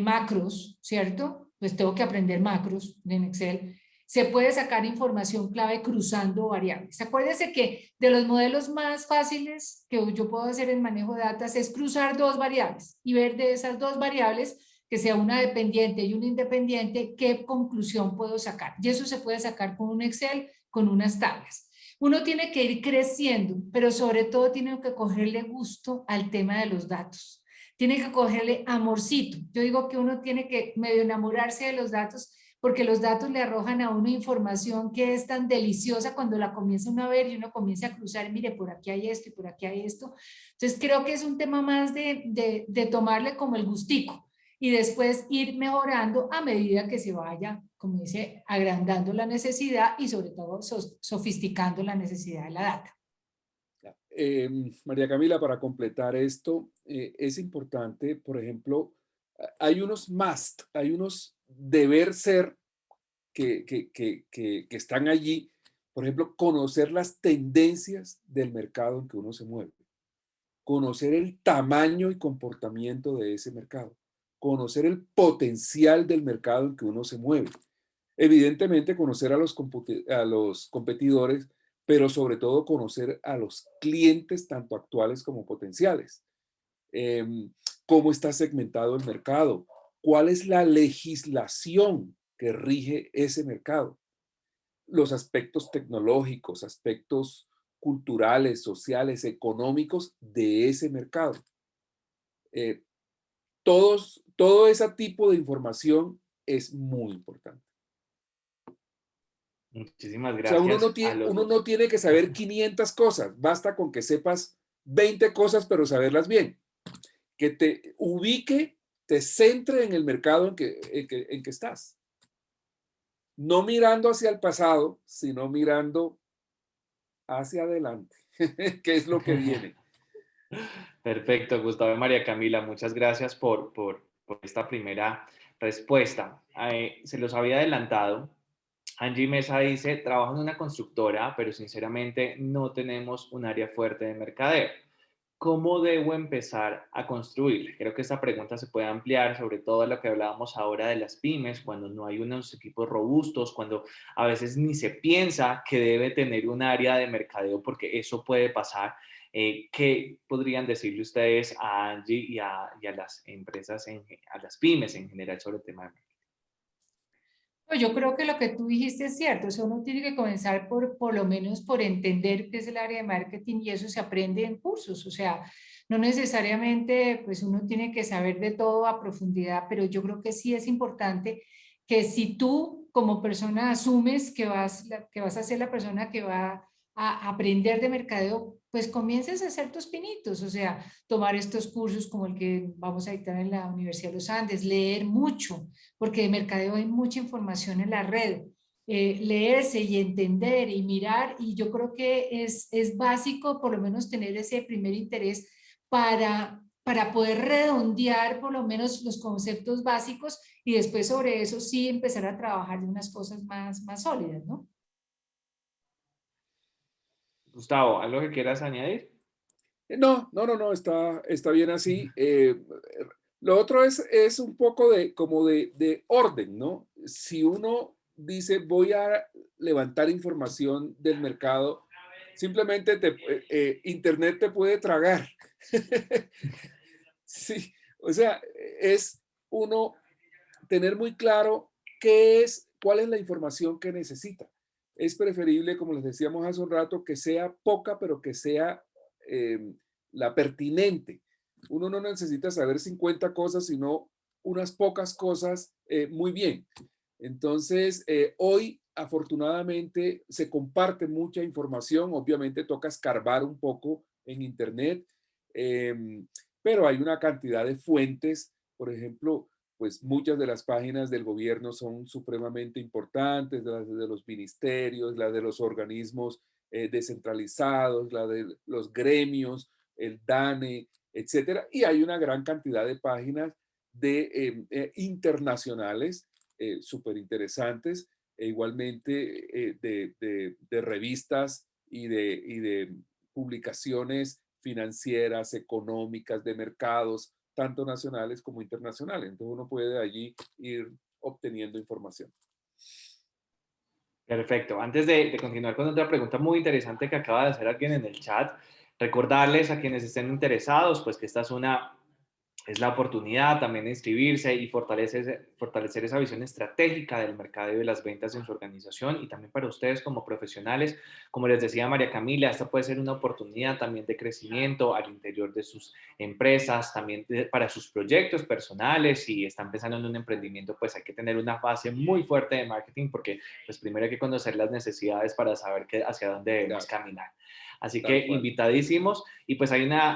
macros, ¿cierto? Pues tengo que aprender macros en Excel. Se puede sacar información clave cruzando variables. Acuérdense que de los modelos más fáciles que yo puedo hacer en manejo de datos es cruzar dos variables y ver de esas dos variables que sea una dependiente y una independiente, qué conclusión puedo sacar. Y eso se puede sacar con un Excel, con unas tablas. Uno tiene que ir creciendo, pero sobre todo tiene que cogerle gusto al tema de los datos. Tiene que cogerle amorcito. Yo digo que uno tiene que medio enamorarse de los datos porque los datos le arrojan a uno información que es tan deliciosa cuando la comienza uno a ver y uno comienza a cruzar, mire, por aquí hay esto y por aquí hay esto. Entonces creo que es un tema más de tomarle como el gustico y después ir mejorando a medida que se vaya, como dice, agrandando la necesidad y sobre todo sofisticando la necesidad de la data. María Camila, para completar esto, es importante, por ejemplo, hay unos must, hay unos deber ser que están allí. Por ejemplo, conocer las tendencias del mercado en que uno se mueve, conocer el tamaño y comportamiento de ese mercado, conocer el potencial del mercado en que uno se mueve. Evidentemente, conocer a los competidores, pero sobre todo conocer a los clientes, tanto actuales como potenciales. ¿Cómo está segmentado el mercado? ¿Cuál es la legislación que rige ese mercado? Los aspectos tecnológicos, aspectos culturales, sociales, económicos de ese mercado. Todo ese tipo de información es muy importante. Muchísimas O sea, gracias a los uno dos. no tiene que saber 500 cosas, basta con que sepas 20 cosas, pero saberlas bien. Que te ubique, te centre en el mercado en que estás. No mirando hacia el pasado, sino mirando hacia adelante, que es lo que viene. Perfecto, Gustavo y María Camila, muchas gracias por esta primera respuesta. Se los había adelantado. Angie Mesa dice, trabajo en una constructora, pero sinceramente no tenemos un área fuerte de mercadeo. ¿Cómo debo empezar a construirla? Creo que esta pregunta se puede ampliar sobre todo a lo que hablábamos ahora de las pymes, cuando no hay unos equipos robustos, cuando a veces ni se piensa que debe tener un área de mercadeo, porque eso puede pasar. ¿Qué podrían decirle ustedes a Angie y a las empresas, a las pymes en general sobre el tema de mercadeo? Pues yo creo que lo que tú dijiste es cierto, o sea, uno tiene que comenzar por lo menos por entender qué es el área de marketing y eso se aprende en cursos, o sea, no necesariamente pues uno tiene que saber de todo a profundidad, pero yo creo que sí es importante que si tú como persona asumes que vas a ser la persona que va a aprender de mercadeo, pues comiences a hacer tus pinitos, o sea, tomar estos cursos como el que vamos a dictar en la Universidad de los Andes, leer mucho porque de mercadeo hay mucha información en la red. Leerse y entender y mirar, y yo creo que es básico por lo menos tener ese primer interés para poder redondear por lo menos los conceptos básicos y después sobre eso sí empezar a trabajar de unas cosas más sólidas, ¿no? Gustavo, ¿algo que quieras añadir? No, está bien así. Lo otro es un poco como de orden, ¿no? Si uno dice voy a levantar información del mercado, simplemente Internet te puede tragar. Sí, o sea, es uno tener muy claro qué es, cuál es la información que necesita. Es preferible, como les decíamos hace un rato, que sea poca, pero que sea la pertinente. Uno no necesita saber 50 cosas, sino unas pocas cosas muy bien. Entonces, hoy afortunadamente se comparte mucha información. Obviamente toca escarbar un poco en Internet, pero hay una cantidad de fuentes. Por ejemplo, pues muchas de las páginas del gobierno son supremamente importantes, las de los ministerios, las de los organismos descentralizados, la de los gremios, el DANE, etcétera. Y hay una gran cantidad de páginas internacionales súper interesantes, e igualmente de revistas y de publicaciones financieras, económicas, de mercados, tanto nacionales como internacionales. Entonces uno puede allí ir obteniendo información. Perfecto. Antes de continuar con otra pregunta muy interesante que acaba de hacer alguien en el chat, recordarles a quienes estén interesados, pues que esta es la oportunidad también de inscribirse y fortalecer esa visión estratégica del mercado y de las ventas en su organización, y también para ustedes como profesionales. Como les decía María Camila, esta puede ser una oportunidad también de crecimiento al interior de sus empresas, también para sus proyectos personales. Si están pensando en un emprendimiento, pues hay que tener una base muy fuerte de marketing, porque pues primero hay que conocer las necesidades para saber hacia dónde debemos caminar. Así que invitadísimos. Y pues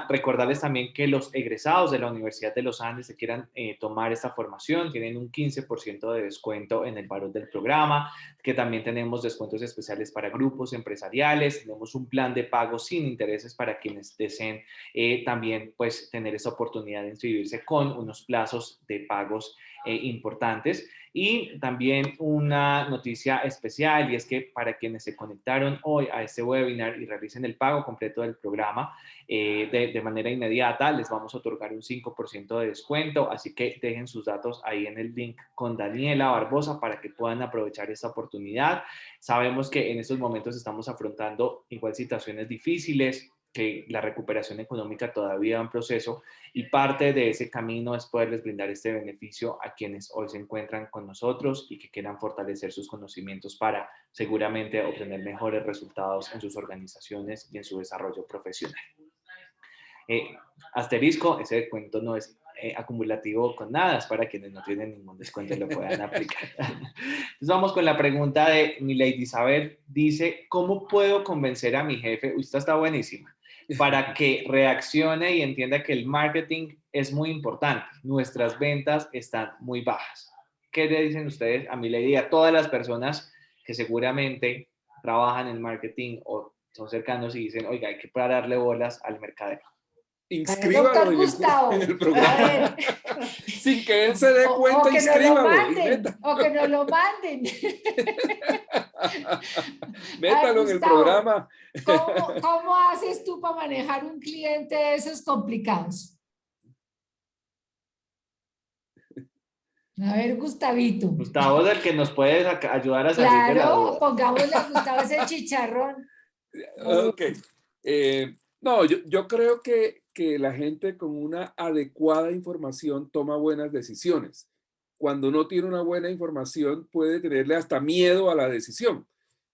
recordarles también que los egresados de la Universidad de los Andes que quieran tomar esta formación tienen un 15% de descuento en el valor del programa, que también tenemos descuentos especiales para grupos empresariales, tenemos un plan de pago sin intereses para quienes deseen también pues tener esa oportunidad de inscribirse con unos plazos de pagos importantes. Y también una noticia especial, y es que para quienes se conectaron hoy a este webinar y realicen el pago completo del programa de manera inmediata, les vamos a otorgar un 5% de descuento, así que dejen sus datos ahí en el link con Daniela Barbosa para que puedan aprovechar esta oportunidad. Sabemos que en estos momentos estamos afrontando igual situaciones difíciles, que la recuperación económica todavía va en proceso, y parte de ese camino es poderles brindar este beneficio a quienes hoy se encuentran con nosotros y que quieran fortalecer sus conocimientos para seguramente obtener mejores resultados en sus organizaciones y en su desarrollo profesional. Asterisco, ese descuento no es acumulativo con nada, es para quienes no tienen ningún descuento y lo puedan aplicar. Entonces vamos con la pregunta de Milady Isabel. Dice, ¿cómo puedo convencer a mi jefe? Esta está buenísima. Para que reaccione y entienda que el marketing es muy importante. Nuestras ventas están muy bajas. ¿Qué le dicen ustedes a Milady y a todas las personas que seguramente trabajan en marketing o son cercanos y dicen, oiga, hay que pararle bolas al mercadeo? Inscríbalo en el programa. Sin que él se dé cuenta, o que inscríbalo. O que nos lo manden. Métalo en el programa. ¿Cómo haces tú para manejar un cliente de esos complicados? A ver, Gustavito. Gustavo es el que nos puede ayudar a salir de la duda. Claro, pongámosle a Gustavo ese chicharrón. Ok. No, yo creo que la gente con una adecuada información toma buenas decisiones. Cuando no tiene una buena información puede tenerle hasta miedo a la decisión.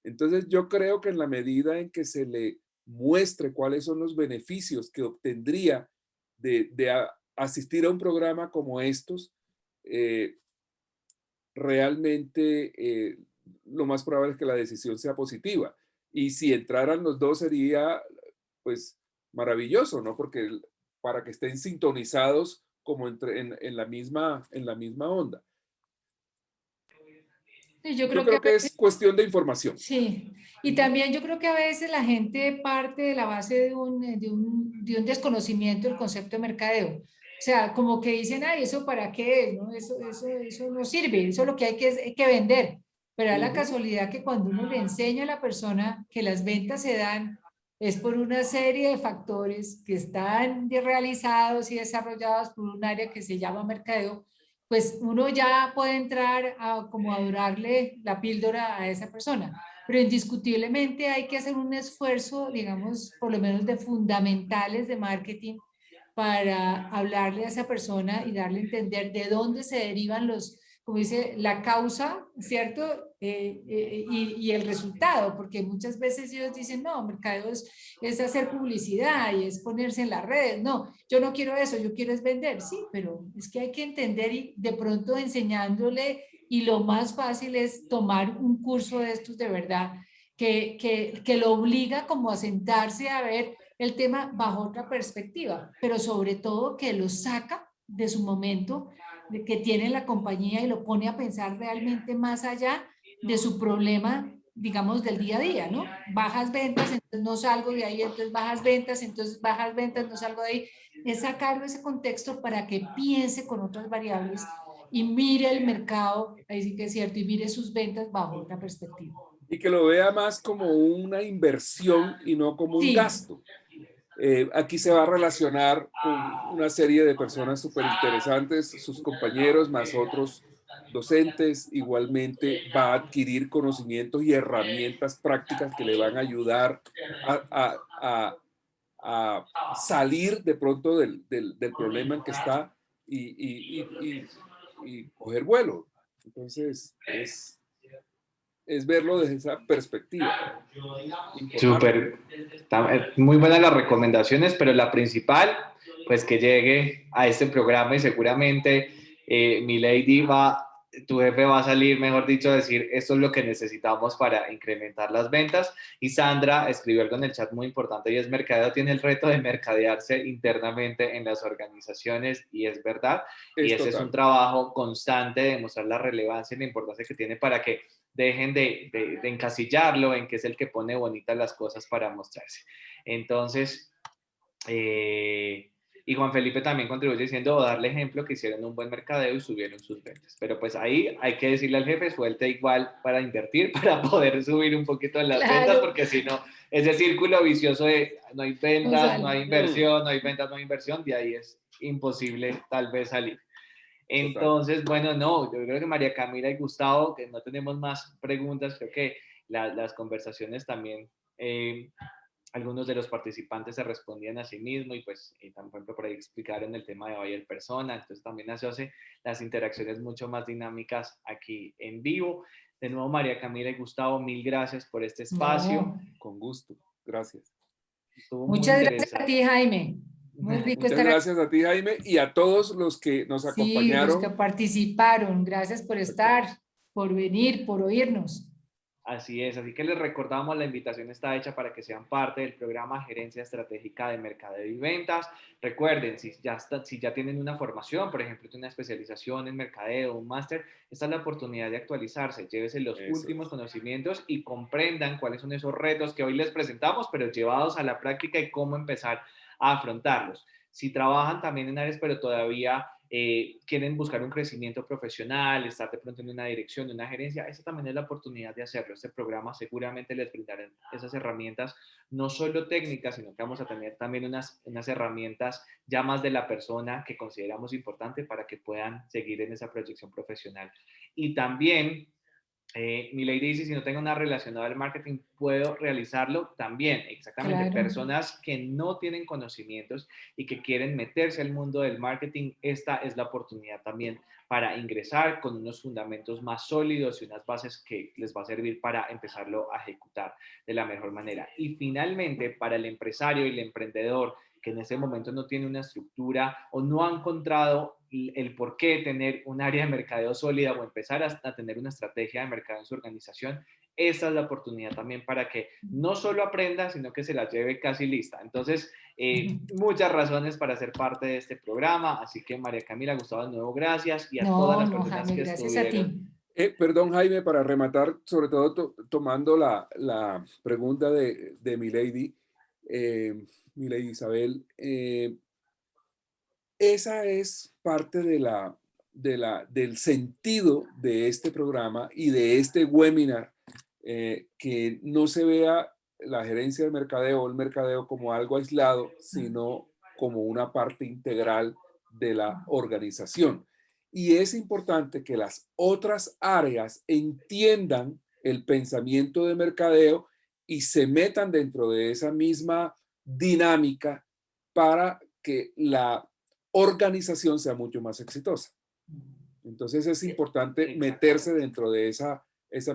Entonces yo creo que en la medida en que se le muestre cuáles son los beneficios que obtendría de asistir a un programa como estos, realmente lo más probable es que la decisión sea positiva. Y si entraran los dos sería pues maravilloso, ¿no? Porque para que estén sintonizados como en la misma onda. Sí, yo creo que es cuestión de información. Sí, y también yo creo que a veces la gente parte de la base de un desconocimiento del concepto de mercadeo. O sea, como que dicen, ay, ¿eso para qué es? ¿No? Eso no sirve, eso es lo que hay que vender. Pero da la casualidad que cuando uno le enseña a la persona que las ventas se dan es por una serie de factores que están realizados y desarrollados por un área que se llama mercadeo, pues uno ya puede entrar a como a dorarle la píldora a esa persona. Pero indiscutiblemente hay que hacer un esfuerzo, digamos, por lo menos de fundamentales de marketing, para hablarle a esa persona y darle a entender de dónde se derivan los, como dice, la causa, ¿cierto? Y el resultado, porque muchas veces ellos dicen, no, mercadeo es hacer publicidad y es ponerse en las redes. No, yo no quiero eso, yo quiero es vender. Sí, pero es que hay que entender y de pronto enseñándole, y lo más fácil es tomar un curso de estos de verdad, que lo obliga como a sentarse a ver el tema bajo otra perspectiva, pero sobre todo que lo saca de su momento de que tiene la compañía y lo pone a pensar realmente más allá de su problema, digamos, del día a día, ¿no? Bajas ventas, entonces no salgo de ahí, entonces bajas ventas, entonces bajas ventas, no salgo de ahí. Es sacarlo de ese contexto para que piense con otras variables y mire el mercado, ahí sí que es cierto, y mire sus ventas bajo otra perspectiva. Y que lo vea más como una inversión y no como un Sí, gasto. Aquí se va a relacionar con una serie de personas súper interesantes, sus compañeros más otros docentes. Igualmente va a adquirir conocimientos y herramientas prácticas que le van a ayudar a salir de pronto del problema en que está y coger vuelo. Entonces, es verlo desde esa perspectiva. Importante. Súper, muy buenas las recomendaciones, pero la principal, pues que llegue a este programa y seguramente mi lady tu jefe va a salir, mejor dicho, a decir esto es lo que necesitamos para incrementar las ventas. Y Sandra escribió algo en el chat muy importante y es: mercadeo tiene el reto de mercadearse internamente en las organizaciones, y es verdad. Y Es ese es un total. trabajo constante de mostrar la relevancia y la importancia que tiene para que dejen de encasillarlo en que es el que pone bonitas las cosas para mostrarse. Entonces, y Juan Felipe también contribuye diciendo, o darle ejemplo, que hicieron un buen mercadeo y subieron sus ventas. Pero pues ahí hay que decirle al jefe, suelte igual para invertir, para poder subir un poquito en las ventas, claro, porque si no, ese círculo vicioso de no hay no ventas, no sale. hay inversión, no hay ventas, no hay inversión, de ahí es imposible tal vez salir. Total. Entonces, bueno, no, yo creo que María Camila y Gustavo, que no tenemos más preguntas, creo que las conversaciones también, algunos de los participantes se respondían a sí mismos y pues también por ahí explicaron el tema de Bayer Persona, entonces también hace las interacciones mucho más dinámicas aquí en vivo. De nuevo, María Camila y Gustavo, mil gracias por este espacio. No, Con gusto. Gracias. Estuvo muy muchas gracias a interesante. ti, Jaime. Muy rico Muchas estar aquí. gracias a ti, Jaime, y a todos los que nos Sí, los que acompañaron. participaron, gracias por Perfecto. estar, por venir, por oírnos. Así es, así que les recordamos, la invitación está hecha para que sean parte del programa Gerencia Estratégica de Mercadeo y Ventas. Recuerden, si ya tienen una formación, por ejemplo, una especialización en mercadeo, un máster, esta es la oportunidad de actualizarse. Llévese los Eso últimos es. conocimientos y comprendan cuáles son esos retos que hoy les presentamos, pero llevados a la práctica y cómo empezar a afrontarlos. Si trabajan también en áreas, pero todavía quieren buscar un crecimiento profesional, estar de pronto en una dirección, en una gerencia, esa también es la oportunidad de hacerlo. Este programa seguramente les brindará esas herramientas, no solo técnicas, sino que vamos a tener también unas herramientas ya más de la persona que consideramos importante para que puedan seguir en esa proyección profesional. Y también mi ley dice, si no tengo nada relacionado al marketing, ¿puedo realizarlo? También, exactamente. Claro. Personas que no tienen conocimientos y que quieren meterse al mundo del marketing, esta es la oportunidad también para ingresar con unos fundamentos más sólidos y unas bases que les va a servir para empezarlo a ejecutar de la mejor manera. Y finalmente, para el empresario y el emprendedor que en ese momento no tiene una estructura o no ha encontrado el por qué tener un área de mercadeo sólida o empezar a tener una estrategia de mercado en su organización, esa es la oportunidad también para que no solo aprenda, sino que se la lleve casi lista. Entonces, muchas razones para ser parte de este programa, así que María Camila, Gustavo, de nuevo, gracias, y a todas No, las no, personas Jaime, que gracias a estuvieron. ti. Perdón, Jaime, para rematar, sobre todo tomando la pregunta de mi lady Isabel, esa es parte del sentido de este programa y de este webinar, que no se vea la gerencia del mercadeo o el mercadeo como algo aislado, sino como una parte integral de la organización. Y es importante que las otras áreas entiendan el pensamiento de mercadeo y se metan dentro de esa misma dinámica para que la organización sea mucho más exitosa. Entonces es importante meterse dentro de esa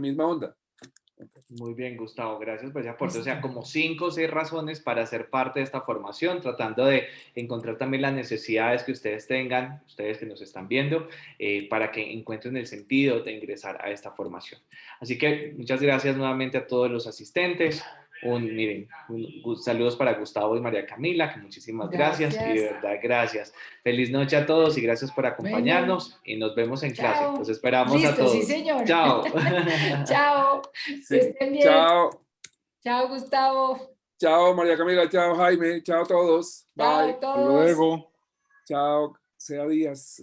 misma onda. Muy bien, Gustavo, gracias por ese aporte. O sea, como 5 o 6 razones para ser parte de esta formación, tratando de encontrar también las necesidades que ustedes tengan, ustedes que nos están viendo, para que encuentren el sentido de ingresar a esta formación. Así que muchas gracias nuevamente a todos los asistentes. Miren, saludos para Gustavo y María Camila, que muchísimas gracias y de verdad gracias. Feliz noche a todos y gracias por acompañarnos y nos vemos en clase. Chao. Los esperamos a Listo, todos. sí, señor. Chao. Chao. Sí. Que estén bien. Chao. Chao, Gustavo. Chao, María Camila. Chao, Jaime. Chao a todos. Chao Bye. a todos. Luego. Chao, sea Díaz.